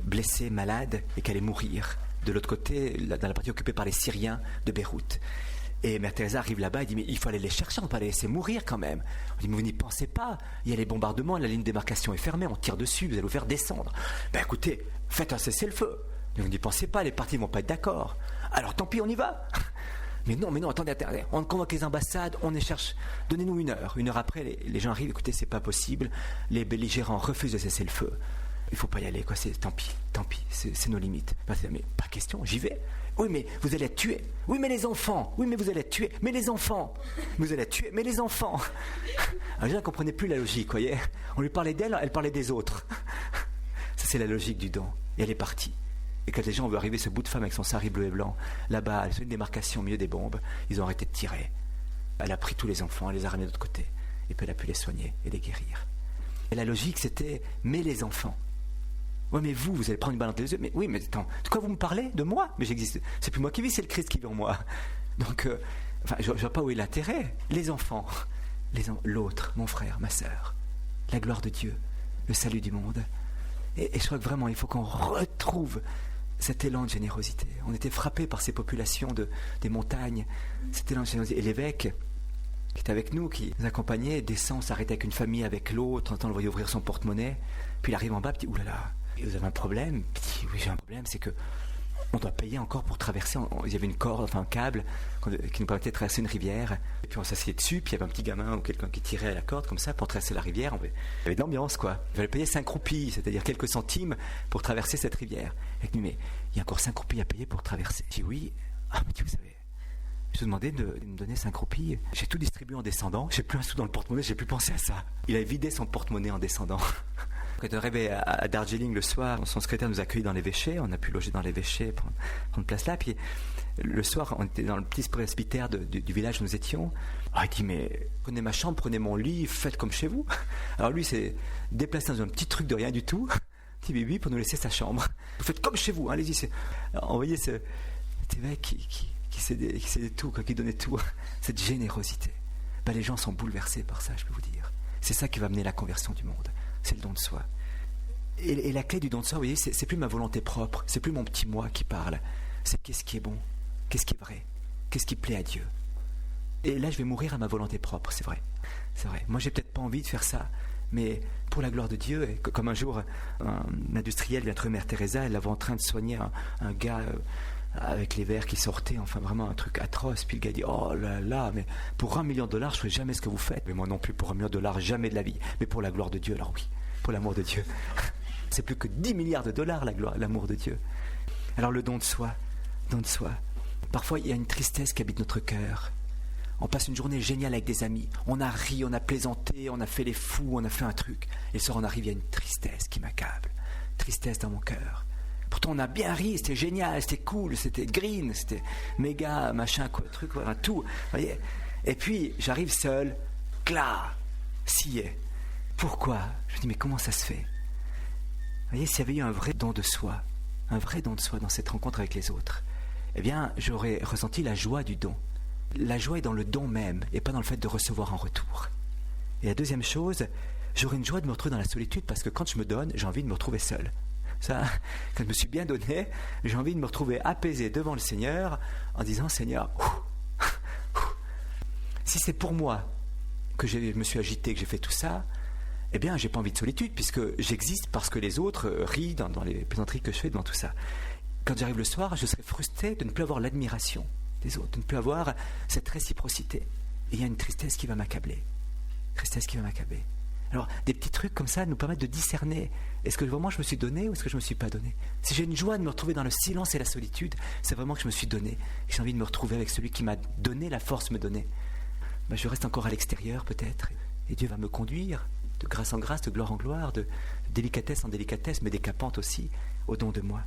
blessés, malades, et qui allaient mourir. De l'autre côté, dans la partie occupée par les Syriens de Beyrouth. Et Mère Teresa arrive là-bas et dit, mais il faut aller les chercher, on ne peut pas les laisser mourir quand même. On dit, mais vous n'y pensez pas, il y a les bombardements, la ligne de démarcation est fermée, on tire dessus, vous allez vous faire descendre. Écoutez, faites un cessez-le-feu. Vous n'y pensez pas, les partis ne vont pas être d'accord. Alors tant pis, on y va. Mais non, attendez, on convoque les ambassades, on les cherche, donnez-nous 1 heure. 1 heure après, les gens arrivent, écoutez, c'est pas possible, les belligérants refusent de cesser le feu. Il ne faut pas y aller, quoi, tant pis, c'est nos limites. Mais pas question, j'y vais. Oui, mais vous allez être tués. Oui, mais les enfants. Oui, mais vous allez être tués. Mais les enfants. Vous allez être tués. Mais les enfants. Alors, les gens ne comprenaient plus la logique, vous voyez. On lui parlait d'elle, elle parlait des autres. Ça, c'est la logique du don. Et elle est partie. Et quand les gens ont vu arriver ce bout de femme avec son sari bleu et blanc, là-bas, sur une démarcation au milieu des bombes, ils ont arrêté de tirer. Elle a pris tous les enfants, elle les a ramenés de l'autre côté. Et puis elle a pu les soigner et les guérir. Et la logique, c'était, mais les enfants. Oui, mais vous allez prendre une balle entre les yeux. Mais oui, mais attends, de quoi vous me parlez? De moi? Mais j'existe. C'est plus moi qui vis, c'est le Christ qui vit en moi. Donc, je ne vois pas où est l'intérêt. Les enfants, l'autre, mon frère, ma sœur, la gloire de Dieu, le salut du monde. Et je crois que vraiment, il faut qu'on retrouve cet élan de générosité. On était frappés par ces populations des montagnes, cet élan de générosité. Et l'évêque qui était avec nous, qui nous accompagnait, descend, s'arrête avec une famille, avec l'autre, on le voyait ouvrir son porte-monnaie, puis il arrive en bas, il dit, oulala, vous avez un problème? Il dit, oui, j'ai un problème, c'est que on doit payer encore pour traverser. Il y avait une corde, enfin un câble qui nous permettait de traverser une rivière. Et puis on s'asseyait dessus, puis il y avait un petit gamin ou quelqu'un qui tirait à la corde comme ça pour traverser la rivière. Il y avait de l'ambiance, quoi. Il fallait payer 5 roupies, c'est-à-dire quelques centimes pour traverser cette rivière. Et il dit, mais il y a encore 5 roupies à payer pour traverser. Je dis, oui. Ah, mais vous savez, je lui ai demandé de me donner 5 roupies. J'ai tout distribué en descendant. J'ai plus un sou dans le porte-monnaie, j'ai plus pensé à ça. Il a vidé son porte-monnaie en descendant. Quand on arrivait à Darjeeling le soir, son secrétaire nous a accueillis dans l'évêché. On a pu loger dans l'évêché, prendre place là. Puis le soir, on était dans le petit presbytère du village où nous étions. Alors il dit, mais prenez ma chambre, prenez mon lit, faites comme chez vous. Alors lui s'est déplacé dans un petit truc de rien du tout, petit bébé, pour nous laisser sa chambre. Vous faites comme chez vous, hein, allez-y. Alors, on voyait cet évêque qui cédait tout, qui donnait tout, cette générosité. Les gens sont bouleversés par ça, je peux vous dire. C'est ça qui va mener la conversion du monde. C'est le don de soi. Et la clé du don de soi, vous voyez, c'est plus ma volonté propre, c'est plus mon petit moi qui parle. C'est qu'est-ce qui est bon, qu'est-ce qui est vrai, qu'est-ce qui plaît à Dieu. Et là, je vais mourir à ma volonté propre, c'est vrai. C'est vrai. Moi, j'ai peut-être pas envie de faire ça, mais pour la gloire de Dieu, et comme un jour, un industriel vient trouver Mère Teresa, elle avait en train de soigner un gars avec les vers qui sortaient, enfin vraiment un truc atroce. Puis le gars dit, oh là là, mais pour $1 million, je ne ferai jamais ce que vous faites. Mais moi non plus, pour $1 million, jamais de la vie. Mais pour la gloire de Dieu, alors oui, pour l'amour de Dieu. C'est plus que $10 milliards, l'amour de Dieu. Alors le don de soi. Parfois, il y a une tristesse qui habite notre cœur. On passe une journée géniale avec des amis. On a ri, on a plaisanté, on a fait les fous, on a fait un truc. Et le soir, on arrive, il y a une tristesse qui m'accable. Tristesse dans mon cœur. Pourtant, on a bien ri, c'était génial, c'était cool, c'était green, c'était méga, machin, quoi, truc, voilà, tout. Vous voyez ? Et puis, j'arrive seul, scié. Pourquoi ? Je me dis, mais comment ça se fait ? Vous voyez, s'il y avait eu un vrai don de soi dans cette rencontre avec les autres, eh bien, j'aurais ressenti la joie du don. La joie est dans le don même, et pas dans le fait de recevoir en retour. Et la deuxième chose, j'aurais une joie de me retrouver dans la solitude, parce que quand je me donne, j'ai envie de me retrouver seul. Ça, quand je me suis bien donné, j'ai envie de me retrouver apaisé devant le Seigneur, en disant, Seigneur, si c'est pour moi que je me suis agité, que j'ai fait tout ça, eh bien, j'ai pas envie de solitude, puisque j'existe parce que les autres rient dans les plaisanteries que je fais devant tout ça. Quand j'arrive le soir, je serais frustré de ne plus avoir l'admiration des autres, de ne plus avoir cette réciprocité. Et il y a une tristesse qui va m'accabler. Alors, des petits trucs comme ça nous permettent de discerner. Est-ce que vraiment je me suis donné ou est-ce que je ne me suis pas donné ? Si j'ai une joie de me retrouver dans le silence et la solitude, c'est vraiment que je me suis donné. J'ai envie de me retrouver avec celui qui m'a donné la force de me donner. Ben, je reste encore à l'extérieur peut-être. Et Dieu va me conduire de grâce en grâce, de gloire en gloire, de délicatesse en délicatesse, mais décapante aussi, au don de moi.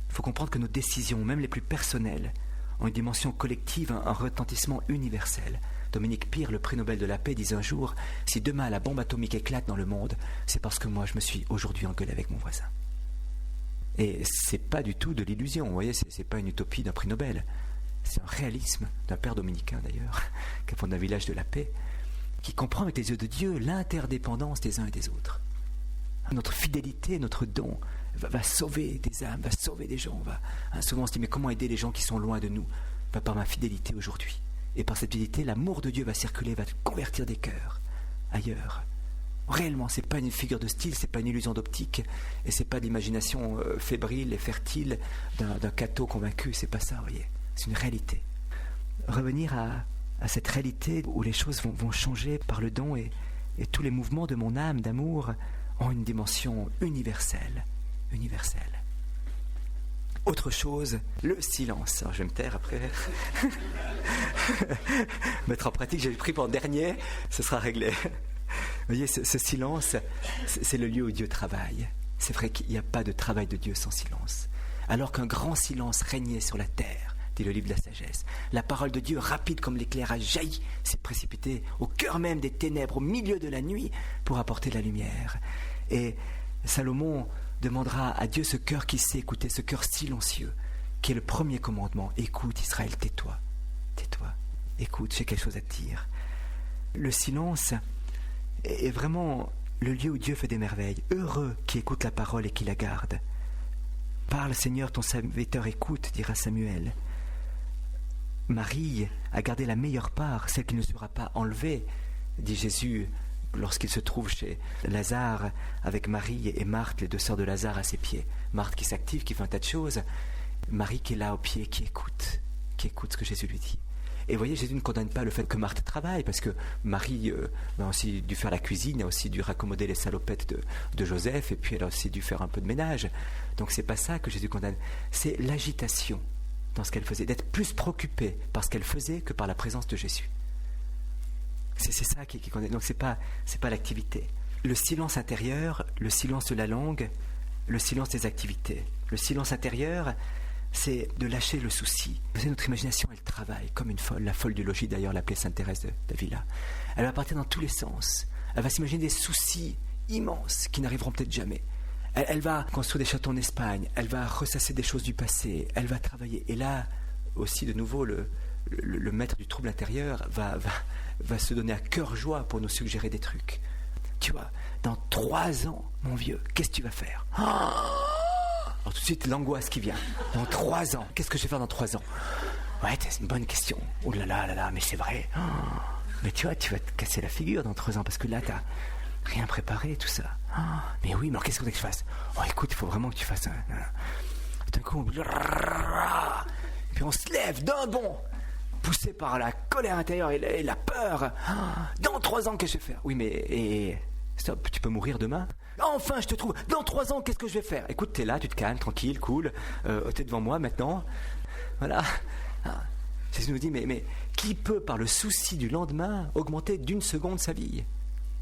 Il faut comprendre que nos décisions, même les plus personnelles, ont une dimension collective, un retentissement universel. Dominique Pire, le prix Nobel de la paix, disait un jour, si demain la bombe atomique éclate dans le monde, c'est parce que moi je me suis aujourd'hui engueulé avec mon voisin. Et c'est pas du tout de l'illusion, vous voyez, c'est pas une utopie d'un prix Nobel. C'est un réalisme d'un père dominicain d'ailleurs, qui a fondé un village de la paix, qui comprend avec les yeux de Dieu l'interdépendance des uns et des autres. Notre fidélité, notre don va sauver des âmes, va sauver des gens. Souvent on se dit, mais comment aider les gens qui sont loin de nous ? Par ma fidélité aujourd'hui. Et par cette fidélité, l'amour de Dieu va circuler, va convertir des cœurs ailleurs. Réellement, ce n'est pas une figure de style, ce n'est pas une illusion d'optique, et ce n'est pas de l'imagination fébrile et fertile d'un catho convaincu, c'est pas ça, vous voyez. C'est une réalité. Revenir à cette réalité où les choses vont changer par le don, et tous les mouvements de mon âme, d'amour, ont une dimension universelle. Autre chose, le silence. Alors je vais me taire après. Mettre en pratique, j'ai pris pour dernier, ce sera réglé. Vous voyez, ce silence, c'est le lieu où Dieu travaille. C'est vrai qu'il n'y a pas de travail de Dieu sans silence. Alors qu'un grand silence régnait sur la terre, dit le livre de la sagesse. La parole de Dieu, rapide comme l'éclair, a jailli, s'est précipitée au cœur même des ténèbres, au milieu de la nuit, pour apporter la lumière. Et Salomon demandera à Dieu ce cœur qui sait écouter, ce cœur silencieux, qui est le premier commandement. Écoute, Israël, tais-toi, écoute, j'ai quelque chose à te dire. Le silence est vraiment le lieu où Dieu fait des merveilles. Heureux qui écoute la parole et qui la garde. Parle, Seigneur, ton serviteur écoute, dira Samuel. Marie a gardé la meilleure part, celle qui ne sera pas enlevée, dit Jésus, lorsqu'il se trouve chez Lazare avec Marie et Marthe, les deux sœurs de Lazare à ses pieds. Marthe qui s'active, qui fait un tas de choses. Marie qui est là au pied, qui écoute ce que Jésus lui dit. Et vous voyez, Jésus ne condamne pas le fait que Marthe travaille, parce que Marie a aussi dû faire la cuisine, a aussi dû raccommoder les salopettes de Joseph, et puis elle a aussi dû faire un peu de ménage. Donc c'est pas ça que Jésus condamne, c'est l'agitation dans ce qu'elle faisait, d'être plus préoccupée par ce qu'elle faisait que par la présence de Jésus. C'est ça qui condamne. Donc c'est pas l'activité. Le silence intérieur, le silence de la langue, le silence des activités. Le silence intérieur, c'est de lâcher le souci. Vous savez, notre imagination, elle travaille comme une folle. La folle du logis, d'ailleurs, l'appelait Sainte Thérèse d'Avila. Elle va partir dans tous les sens. Elle va s'imaginer des soucis immenses qui n'arriveront peut-être jamais. Elle va construire des châteaux en Espagne. Elle va ressasser des choses du passé. Elle va travailler. Et là, aussi, de nouveau, le maître du trouble intérieur va se donner à cœur joie pour nous suggérer des trucs. Tu vois, dans 3 ans, mon vieux, qu'est-ce que tu vas faire ? Alors tout de suite, l'angoisse qui vient. Dans 3 ans, qu'est-ce que je vais faire dans 3 ans ? Ouais, c'est une bonne question. Oh là là, mais c'est vrai. Mais tu vois, tu vas te casser la figure dans 3 ans, parce que là, t'as rien préparé, tout ça. Mais oui, mais alors qu'est-ce que tu veux que je fasse ? Oh, écoute, il faut vraiment que tu fasses un... D'un coup, et puis on se lève d'un bond, poussé par la colère intérieure et la peur. Dans 3 ans, qu'est-ce que je vais faire ? Oui, mais... Stop, tu peux mourir demain ? Enfin, je te trouve. Dans 3 ans, qu'est-ce que je vais faire ? Écoute, t'es là, tu te calmes, tranquille, cool. T'es devant moi maintenant. Voilà. C'est ce qu'il nous dit, mais qui peut, par le souci du lendemain, augmenter d'1 seconde sa vie?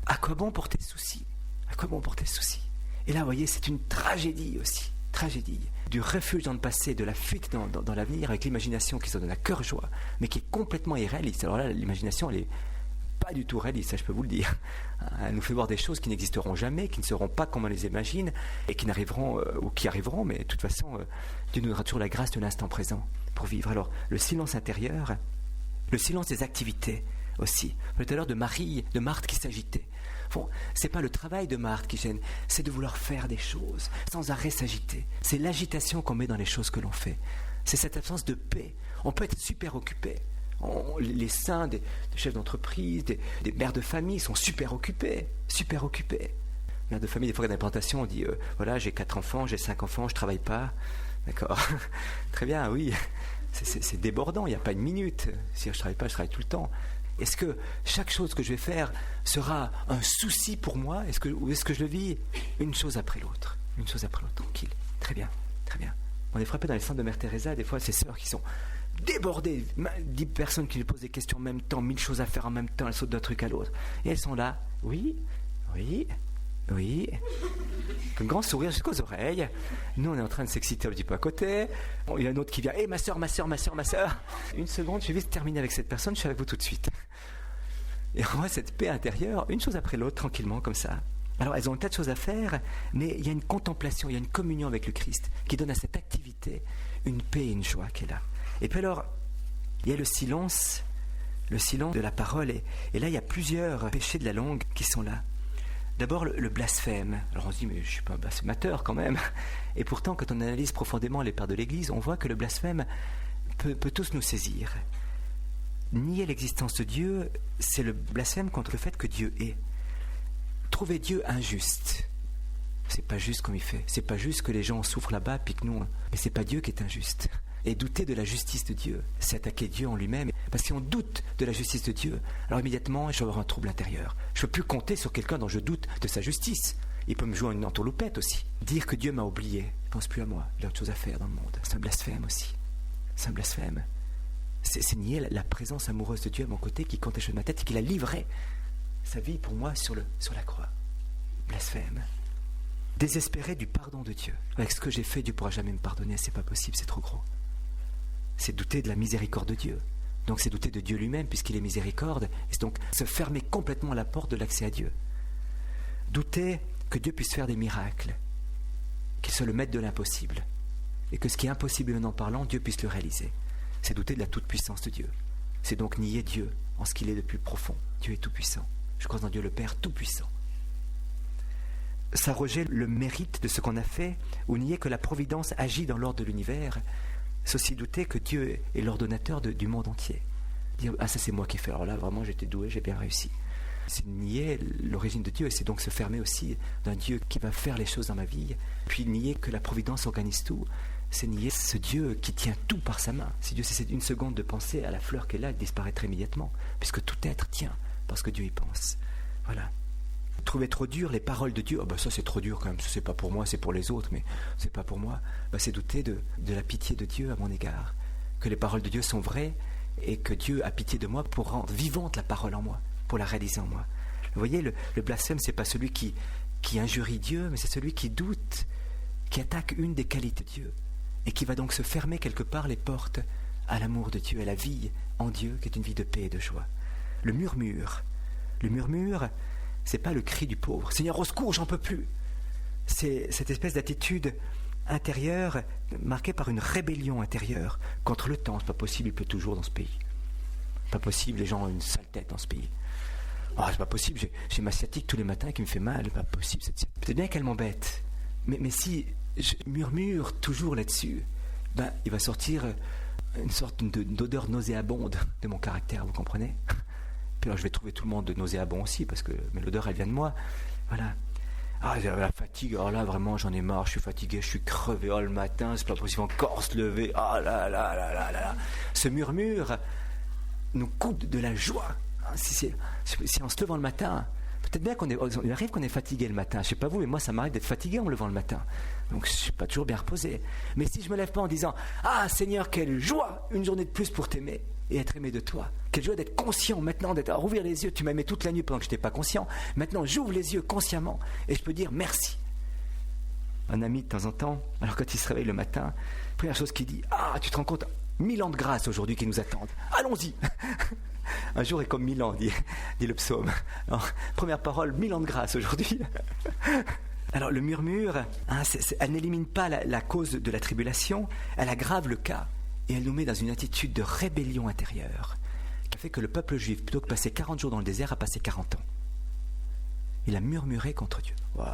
À quoi bon porter ce souci? À quoi bon porter ce souci? Et là, vous voyez, c'est une tragédie aussi. Tragédie. Du refuge dans le passé, de la fuite dans l'avenir, avec l'imagination qui se donne à cœur joie, mais qui est complètement irréaliste. Alors là, l'imagination, elle est pas du tout réaliste, ça je peux vous le dire. Elle nous fait voir des choses qui n'existeront jamais, qui ne seront pas comme on les imagine, et qui n'arriveront, ou qui arriveront, mais de toute façon, Dieu nous donnera toujours la grâce de l'instant présent pour vivre. Alors, le silence intérieur, le silence des activités aussi. Tout à l'heure de Marthe qui s'agitait. Bon, c'est pas le travail de Marthe qui gêne, c'est de vouloir faire des choses, sans arrêt s'agiter. C'est l'agitation qu'on met dans les choses que l'on fait. C'est cette absence de paix. On peut être super occupé. Les saints des chefs d'entreprise, des mères de famille sont super occupés. Super occupés. Mère de famille, des fois, dans les plantations, on dit voilà, j'ai 4 enfants, j'ai 5 enfants, je travaille pas. D'accord. Très bien, oui. C'est débordant, il n'y a pas une minute. Si je travaille pas, je travaille tout le temps. Est-ce que chaque chose que je vais faire sera un souci pour moi? Ou est-ce que je le vis une chose après l'autre? Une chose après l'autre, tranquille. Très bien, très bien. On est frappé dans les centres de Mère Teresa, des fois, ces sœurs qui sont débordées, 10 personnes qui lui posent des questions en même temps, 1000 choses à faire en même temps, elles sautent d'un truc à l'autre. Et elles sont là, oui, un grand sourire jusqu'aux oreilles. Nous, on est en train de s'exciter un petit peu à côté. Bon, il y a un autre qui vient, ma soeur. Une seconde, je vais vite terminer avec cette personne, je suis avec vous tout de suite. Et on voit cette paix intérieure, une chose après l'autre, tranquillement, comme ça. Alors, elles ont un tas de choses à faire, mais il y a une contemplation, il y a une communion avec le Christ qui donne à cette activité une paix et une joie qui est là. Et puis alors, il y a le silence de la parole. Et là, il y a plusieurs péchés de la langue qui sont là. D'abord, le blasphème. Alors on se dit, mais je ne suis pas un blasphémateur quand même. Et pourtant, quand on analyse profondément les pères de l'Église, on voit que le blasphème peut tous nous saisir. Nier l'existence de Dieu, c'est le blasphème contre le fait que Dieu est. Trouver Dieu injuste. C'est pas juste comme il fait. C'est pas juste que les gens souffrent là-bas, puis que nous... Mais c'est pas Dieu qui est injuste. Et douter de la justice de Dieu, c'est attaquer Dieu en lui-même. Parce que si on doute de la justice de Dieu, alors immédiatement, je vais avoir un trouble intérieur. Je ne peux plus compter sur quelqu'un dont je doute de sa justice. Il peut me jouer une entourloupette aussi. Dire que Dieu m'a oublié, il ne pense plus à moi, il a autre chose à faire dans le monde. C'est un blasphème aussi. C'est un blasphème. C'est nier la présence amoureuse de Dieu à mon côté qui comptait sur ma tête et qu'il a livré sa vie pour moi sur la croix. Blasphème. Désespérer du pardon de Dieu. Avec ce que j'ai fait, Dieu ne pourra jamais me pardonner, c'est pas possible, c'est trop gros. C'est douter de la miséricorde de Dieu. Donc c'est douter de Dieu lui-même puisqu'il est miséricorde. Et c'est donc se fermer complètement la porte de l'accès à Dieu. Douter que Dieu puisse faire des miracles, qu'il soit le maître de l'impossible. Et que ce qui est impossible en parlant, Dieu puisse le réaliser. C'est douter de la toute-puissance de Dieu. C'est donc nier Dieu en ce qu'il est de plus profond. Dieu est tout-puissant. Je crois en Dieu le Père tout-puissant. S'arroger le mérite de ce qu'on a fait ou nier que la providence agit dans l'ordre de l'univers, c'est aussi douter que Dieu est l'ordonnateur du monde entier. Dire, ça c'est moi qui ai fait, alors là vraiment j'étais doué, j'ai bien réussi. C'est nier l'origine de Dieu et c'est donc se fermer aussi d'un Dieu qui va faire les choses dans ma vie. Puis nier que la providence organise tout, c'est nier ce Dieu qui tient tout par sa main. Si Dieu cessait une seconde de penser à la fleur qu'elle a, elle disparaîtrait immédiatement, puisque tout être tient parce que Dieu y pense. Voilà. Trouver trop dur les paroles de Dieu, ça c'est trop dur quand même, c'est pas pour moi, c'est pour les autres, mais c'est pas pour moi. C'est douter de la pitié de Dieu à mon égard, que les paroles de Dieu sont vraies et que Dieu a pitié de moi pour rendre vivante la parole en moi, pour la réaliser en moi. Vous voyez, le blasphème, c'est pas celui qui injurie Dieu, mais c'est celui qui doute, qui attaque une des qualités de Dieu et qui va donc se fermer quelque part les portes à l'amour de Dieu, à la vie en Dieu, qui est une vie de paix et de joie. Le murmure, c'est pas le cri du pauvre. Seigneur, au secours, j'en peux plus. C'est cette espèce d'attitude intérieure marquée par une rébellion intérieure contre le temps. C'est pas possible, il pleut toujours dans ce pays. Pas possible, les gens ont une sale tête dans ce pays. C'est pas possible, j'ai ma sciatique tous les matins qui me fait mal. Pas possible, cette sciatique. Peut-être bien qu'elle m'embête. Mais si je murmure toujours là-dessus, il va sortir une sorte d'odeur nauséabonde de mon caractère, vous comprenez ? Puis alors je vais trouver tout le monde nauséabond aussi, mais l'odeur elle vient de moi. Voilà. La fatigue, là vraiment j'en ai marre, je suis fatigué, je suis crevé, le matin, c'est pas possible encore se lever, là. Ce murmure nous coupe de la joie. Si en se levant le matin, peut-être bien il arrive qu'on est fatigué le matin, je sais pas vous, mais moi ça m'arrive d'être fatigué en me levant le matin. Donc je suis pas toujours bien reposé. Mais si je me lève pas en disant, Seigneur, quelle joie, une journée de plus pour t'aimer, et être aimé de toi. Quelle joie d'être conscient maintenant, d'être à rouvrir les yeux. Tu m'as aimé toute la nuit pendant que je n'étais pas conscient. Maintenant, j'ouvre les yeux consciemment et je peux dire merci. Un ami, de temps en temps, alors quand il se réveille le matin, première chose qu'il dit, tu te rends compte, 1000 ans de grâce aujourd'hui qui nous attendent. Allons-y. Un jour est comme 1000 ans, dit le psaume. Alors, première parole, 1000 ans de grâce aujourd'hui. Alors le murmure, elle n'élimine pas la cause de la tribulation, elle aggrave le cas et elle nous met dans une attitude de rébellion intérieure qui a fait que le peuple juif, plutôt que passer 40 jours dans le désert, a passé 40 ans. Il a murmuré contre Dieu. Wow.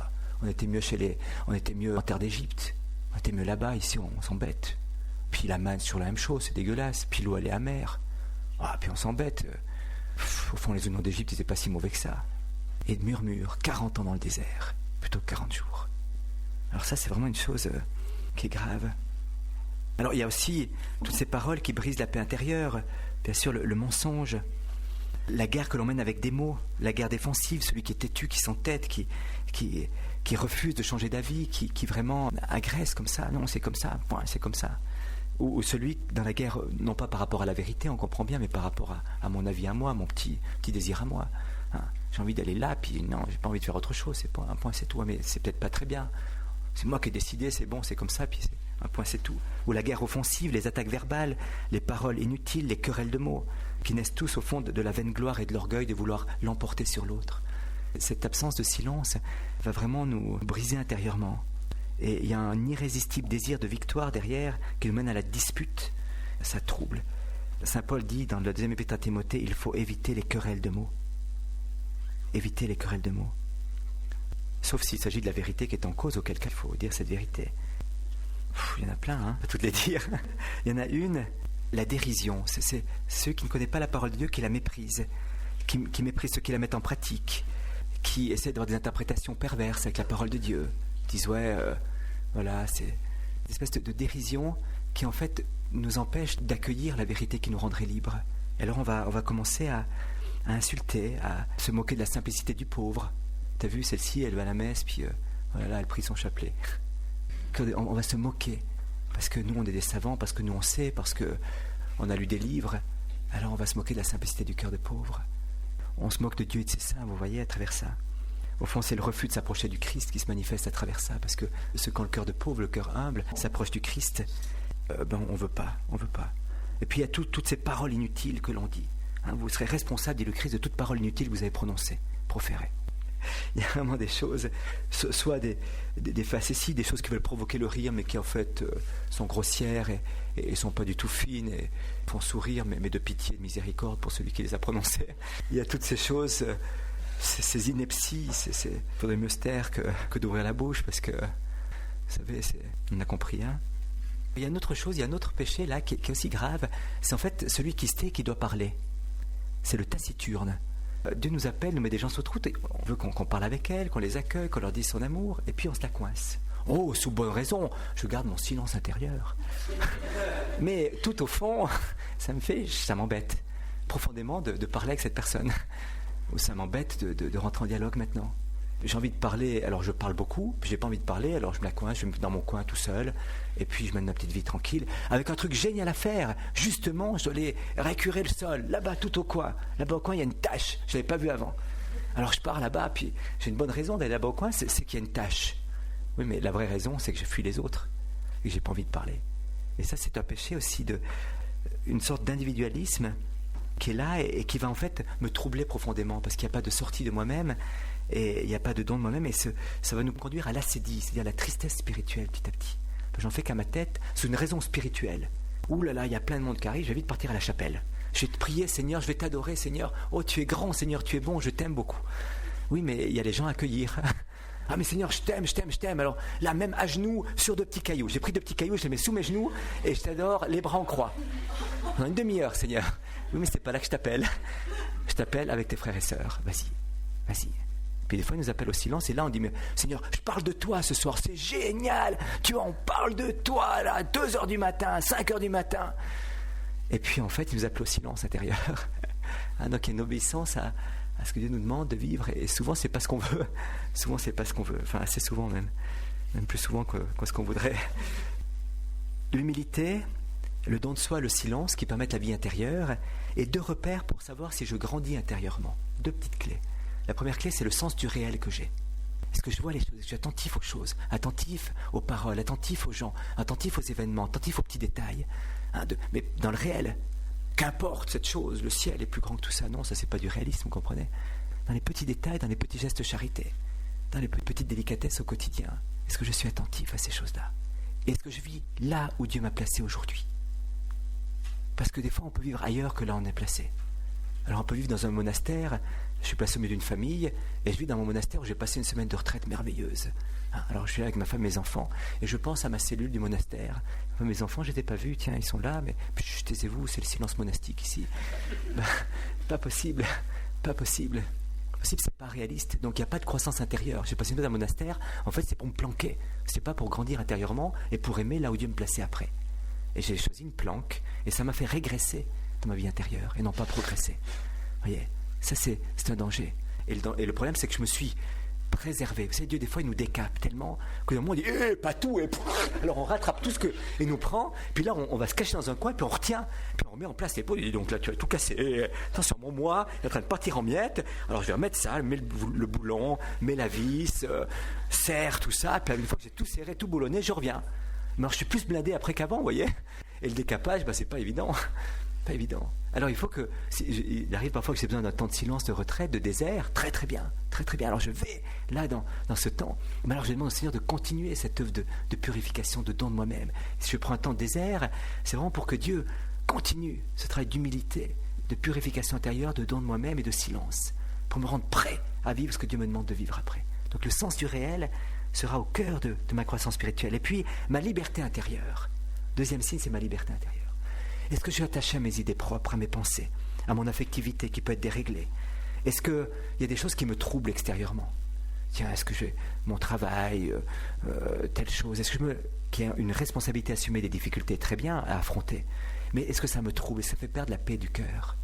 On était mieux en terre d'Égypte, on était mieux là-bas, ici on s'embête. Puis la manne sur la même chose, c'est dégueulasse, puis l'eau elle est amère. Puis on s'embête. Au fond les eaux d'Égypte n'étaient pas si mauvais que ça. Et de murmure, 40 ans dans le désert, plutôt que 40 jours. Alors ça c'est vraiment une chose qui est grave. Alors il y a aussi toutes ces paroles qui brisent la paix intérieure, bien sûr le mensonge, la guerre que l'on mène avec des mots, la guerre défensive, celui qui est têtu, qui s'entête, qui refuse de changer d'avis, qui vraiment agresse comme ça, non c'est comme ça, point, c'est comme ça. Ou celui dans la guerre, non pas par rapport à la vérité, on comprend bien, mais par rapport à mon avis à moi, mon petit désir à moi. J'ai envie d'aller là, puis non, j'ai pas envie de faire autre chose, c'est pas un point, c'est tout, mais c'est peut-être pas très bien. C'est moi qui ai décidé, c'est bon, c'est comme ça, puis c'est un point, c'est tout. Ou la guerre offensive, les attaques verbales, les paroles inutiles, les querelles de mots, qui naissent tous au fond de la vaine gloire et de l'orgueil de vouloir l'emporter sur l'autre. Cette absence de silence va vraiment nous briser intérieurement. Et il y a un irrésistible désir de victoire derrière qui nous mène à la dispute. Ça trouble. Saint Paul dit dans le 2e épître à Timothée, il faut éviter les querelles de mots. Éviter les querelles de mots. Sauf s'il s'agit de la vérité qui est en cause, auquel cas il faut dire cette vérité. Il y en a plein, à toutes les dire. Il y en a une, la dérision. C'est ceux qui ne connaissent pas la parole de Dieu qui la méprisent, qui méprisent ceux qui la mettent en pratique, qui essaient d'avoir des interprétations perverses avec la parole de Dieu. Ils disent, voilà, c'est une espèce de dérision qui en fait nous empêche d'accueillir la vérité qui nous rendrait libres. Et alors on va commencer à insulter, à se moquer de la simplicité du pauvre. T'as vu, celle-ci, elle va à la messe, puis voilà, elle prie son chapelet. On va se moquer, parce que nous on est des savants, parce que nous on sait, parce qu'on a lu des livres. Alors on va se moquer de la simplicité du cœur de pauvre. On se moque de Dieu et de ses saints, vous voyez, à travers ça. Au fond, c'est le refus de s'approcher du Christ qui se manifeste à travers ça, parce que quand le cœur de pauvre, le cœur humble, s'approche du Christ, on veut pas. Et puis il y a toutes ces paroles inutiles que l'on dit. Vous serez responsable, dit le Christ, de toute parole inutile que vous avez prononcée, proférée. Il y a vraiment des choses, soit des facéties, des choses qui veulent provoquer le rire, mais qui en fait sont grossières et sont pas du tout fines, et font sourire, mais de pitié et de miséricorde pour celui qui les a prononcées. Il y a toutes ces choses, ces inepties, il faudrait mieux se taire que d'ouvrir la bouche, parce que, vous savez, on a compris, Il y a une autre chose, il y a un autre péché là qui est aussi grave, c'est en fait celui qui se tait qui doit parler. C'est le taciturne. Dieu nous appelle, nous met des gens sur route, et on veut qu'on parle avec elles, qu'on les accueille, qu'on leur dise son amour, et puis on se la coince. Oh, sous bonne raison, je garde mon silence intérieur. Mais tout au fond, ça m'embête profondément de parler avec cette personne. Ou ça m'embête de rentrer en dialogue maintenant. J'ai envie de parler, alors je parle beaucoup, puis j'ai pas envie de parler, alors je me la coince, je me mets dans mon coin tout seul, et puis je mène ma petite vie tranquille, avec un truc génial à faire. Justement, je dois aller récurer le sol, là-bas tout au coin. Là-bas au coin, il y a une tache, je l'avais pas vue avant. Alors je pars là-bas, puis j'ai une bonne raison d'aller là-bas au coin, c'est qu'il y a une tache. Oui, mais la vraie raison, c'est que je fuis les autres, et que j'ai pas envie de parler. Et ça, c'est un péché aussi, une sorte d'individualisme qui est là et qui va en fait me troubler profondément, parce qu'il n'y a pas de sortie de moi-même, et il n'y a pas de don de moi-même, et ça va nous conduire à l'acédie, c'est-à-dire la tristesse spirituelle petit à petit. J'en fais qu'à ma tête, c'est une raison spirituelle. Ouh là là, il y a plein de monde qui arrive, je vais vite partir à la chapelle. Je vais te prier, Seigneur, je vais t'adorer, Seigneur. Oh, tu es grand, Seigneur, tu es bon, je t'aime beaucoup. Oui, mais il y a les gens à accueillir. Ah mais Seigneur, je t'aime. Alors là, même à genoux, sur 2 petits cailloux. J'ai pris 2 petits cailloux, je les mets sous mes genoux, et je t'adore, les bras en croix. Dans une demi-heure, Seigneur. Oui, mais c'est pas là que je t'appelle. Je t'appelle avec tes frères et sœurs. Vas-y. Puis des fois, ils nous appellent au silence, et là, on dit, mais Seigneur, je parle de toi ce soir, c'est génial. Tu vois, on parle de toi, là, à 2h du matin, 5h du matin. Et puis, en fait, ils nous appellent au silence intérieur. Donc, il y a une obéissance à ce que Dieu nous demande de vivre, et souvent, c'est pas ce qu'on veut. Souvent, c'est pas ce qu'on veut. Enfin, assez souvent même plus souvent que ce qu'on voudrait. L'humilité, le don de soi, le silence qui permettent la vie intérieure, et 2 repères pour savoir si je grandis intérieurement. 2 petites clés. La première clé, c'est le sens du réel que j'ai. Est-ce que je vois les choses? Est-ce que je suis attentif aux choses, attentif aux paroles, attentif aux gens, attentif aux événements, attentif aux petits détails, mais dans le réel, qu'importe cette chose, le ciel est plus grand que tout ça. Non, ça c'est pas du réalisme, vous comprenez? Dans les petits détails, dans les petits gestes de charité, dans les petites délicatesses au quotidien, est-ce que je suis attentif à ces choses-là? Est-ce que je vis là où Dieu m'a placé aujourd'hui? Parce que des fois on peut vivre ailleurs que là où on est placé. Alors on peut vivre dans un monastère, je suis placé au milieu d'une famille, et je vis dans mon monastère où j'ai passé une semaine de retraite merveilleuse. Alors je suis là avec ma femme et mes enfants, et je pense à ma cellule du monastère. Mes enfants, je ne les ai pas vus, tiens, ils sont là, mais taisez-vous, c'est le silence monastique ici. Pas possible, pas possible. Possible, c'est pas réaliste. Donc il n'y a pas de croissance intérieure. J'ai passé une semaine dans un monastère, en fait c'est pour me planquer. C'est pas pour grandir intérieurement et pour aimer là où Dieu me plaçait après. Et j'ai choisi une planque, et ça m'a fait régresser dans ma vie intérieure, et non pas progresser. Vous voyez, ça c'est un danger. Et le problème, c'est que je me suis préservé. Vous savez, Dieu, des fois, il nous décape tellement que d'un moment, on dit pas tout, et alors on rattrape tout ce qu'il nous prend, puis là, on va se cacher dans un coin, puis on retient, puis on met en place l'épaule, et donc là, tu as tout cassé. Attention, moi, il est en train de partir en miettes, alors je vais remettre ça, mets le boulon, mets la vis, serre tout ça, puis une fois que j'ai tout serré, tout boulonné, je reviens. Mais alors, je suis plus blindé après qu'avant, vous voyez. Et le décapage, c'est pas évident. Pas évident. Alors il faut que, il arrive parfois que j'ai besoin d'un temps de silence, de retraite, de désert, très très bien, très très bien. Alors je vais là dans ce temps, mais alors je demande au Seigneur de continuer cette œuvre de purification, de don de moi-même. Si je prends un temps de désert, c'est vraiment pour que Dieu continue ce travail d'humilité, de purification intérieure, de don de moi-même et de silence, pour me rendre prêt à vivre ce que Dieu me demande de vivre après. Donc le sens du réel sera au cœur de ma croissance spirituelle. Et puis ma liberté intérieure. Deuxième signe, c'est ma liberté intérieure. Est-ce que je suis attaché à mes idées propres, à mes pensées, à mon affectivité qui peut être déréglée? Est-ce qu'il y a des choses qui me troublent extérieurement? Tiens, est-ce que j'ai mon travail, telle chose? Est-ce que qu'il y a une responsabilité à assumer des difficultés? Très bien, à affronter. Mais est-ce que ça me trouble? Et ça fait perdre la paix du cœur.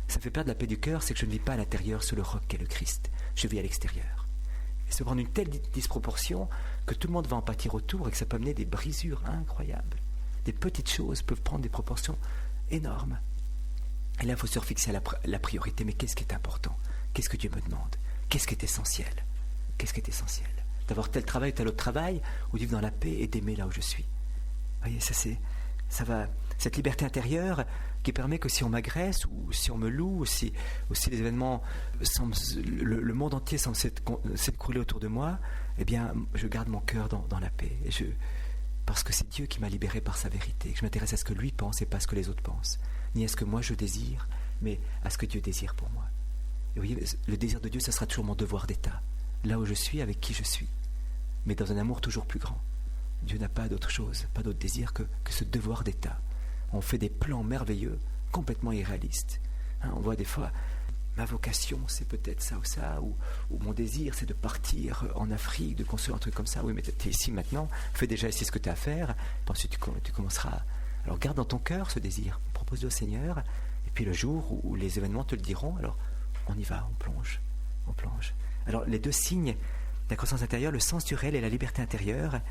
Ça fait perdre la paix du cœur, c'est que je ne vis pas à l'intérieur sous le roc qu'est le Christ. Je vis à l'extérieur. Et ça prend une telle disproportion que tout le monde va en pâtir autour et que ça peut amener des brisures incroyables. Des petites choses peuvent prendre des proportions énormes. Et là, il faut se refixer à la priorité. Mais qu'est-ce qui est important? Qu'est-ce que Dieu me demande? Qu'est-ce qui est essentiel? Qu'est-ce qui est essentiel? D'avoir tel travail ou tel autre travail, ou de vivre dans la paix et d'aimer là où je suis. Vous voyez, ça va. Cette liberté intérieure qui permet que si on m'agresse, ou si on me loue, ou si les événements semblent, le monde entier semble s'écrouler autour de moi, eh bien, je garde mon cœur dans la paix. Parce que c'est Dieu qui m'a libéré par sa vérité, que je m'intéresse à ce que lui pense et pas à ce que les autres pensent, ni à ce que moi je désire, mais à ce que Dieu désire pour moi. Et vous voyez, le désir de Dieu, ça sera toujours mon devoir d'état, là où je suis, avec qui je suis, mais dans un amour toujours plus grand. Dieu n'a pas d'autre chose, pas d'autre désir que ce devoir d'état. On fait des plans merveilleux, complètement irréalistes. On voit des fois, ma vocation, c'est peut-être ça ou ça, ou mon désir, c'est de partir en Afrique, de construire un truc comme ça. Oui, mais tu es ici maintenant, fais déjà ici ce que tu as à faire, puis ensuite tu commenceras. Alors garde dans ton cœur ce désir, propose-le au Seigneur, et puis le jour où les événements te le diront, alors on y va, on plonge. Alors les 2 signes de la croissance intérieure, le sens du réel et la liberté intérieure,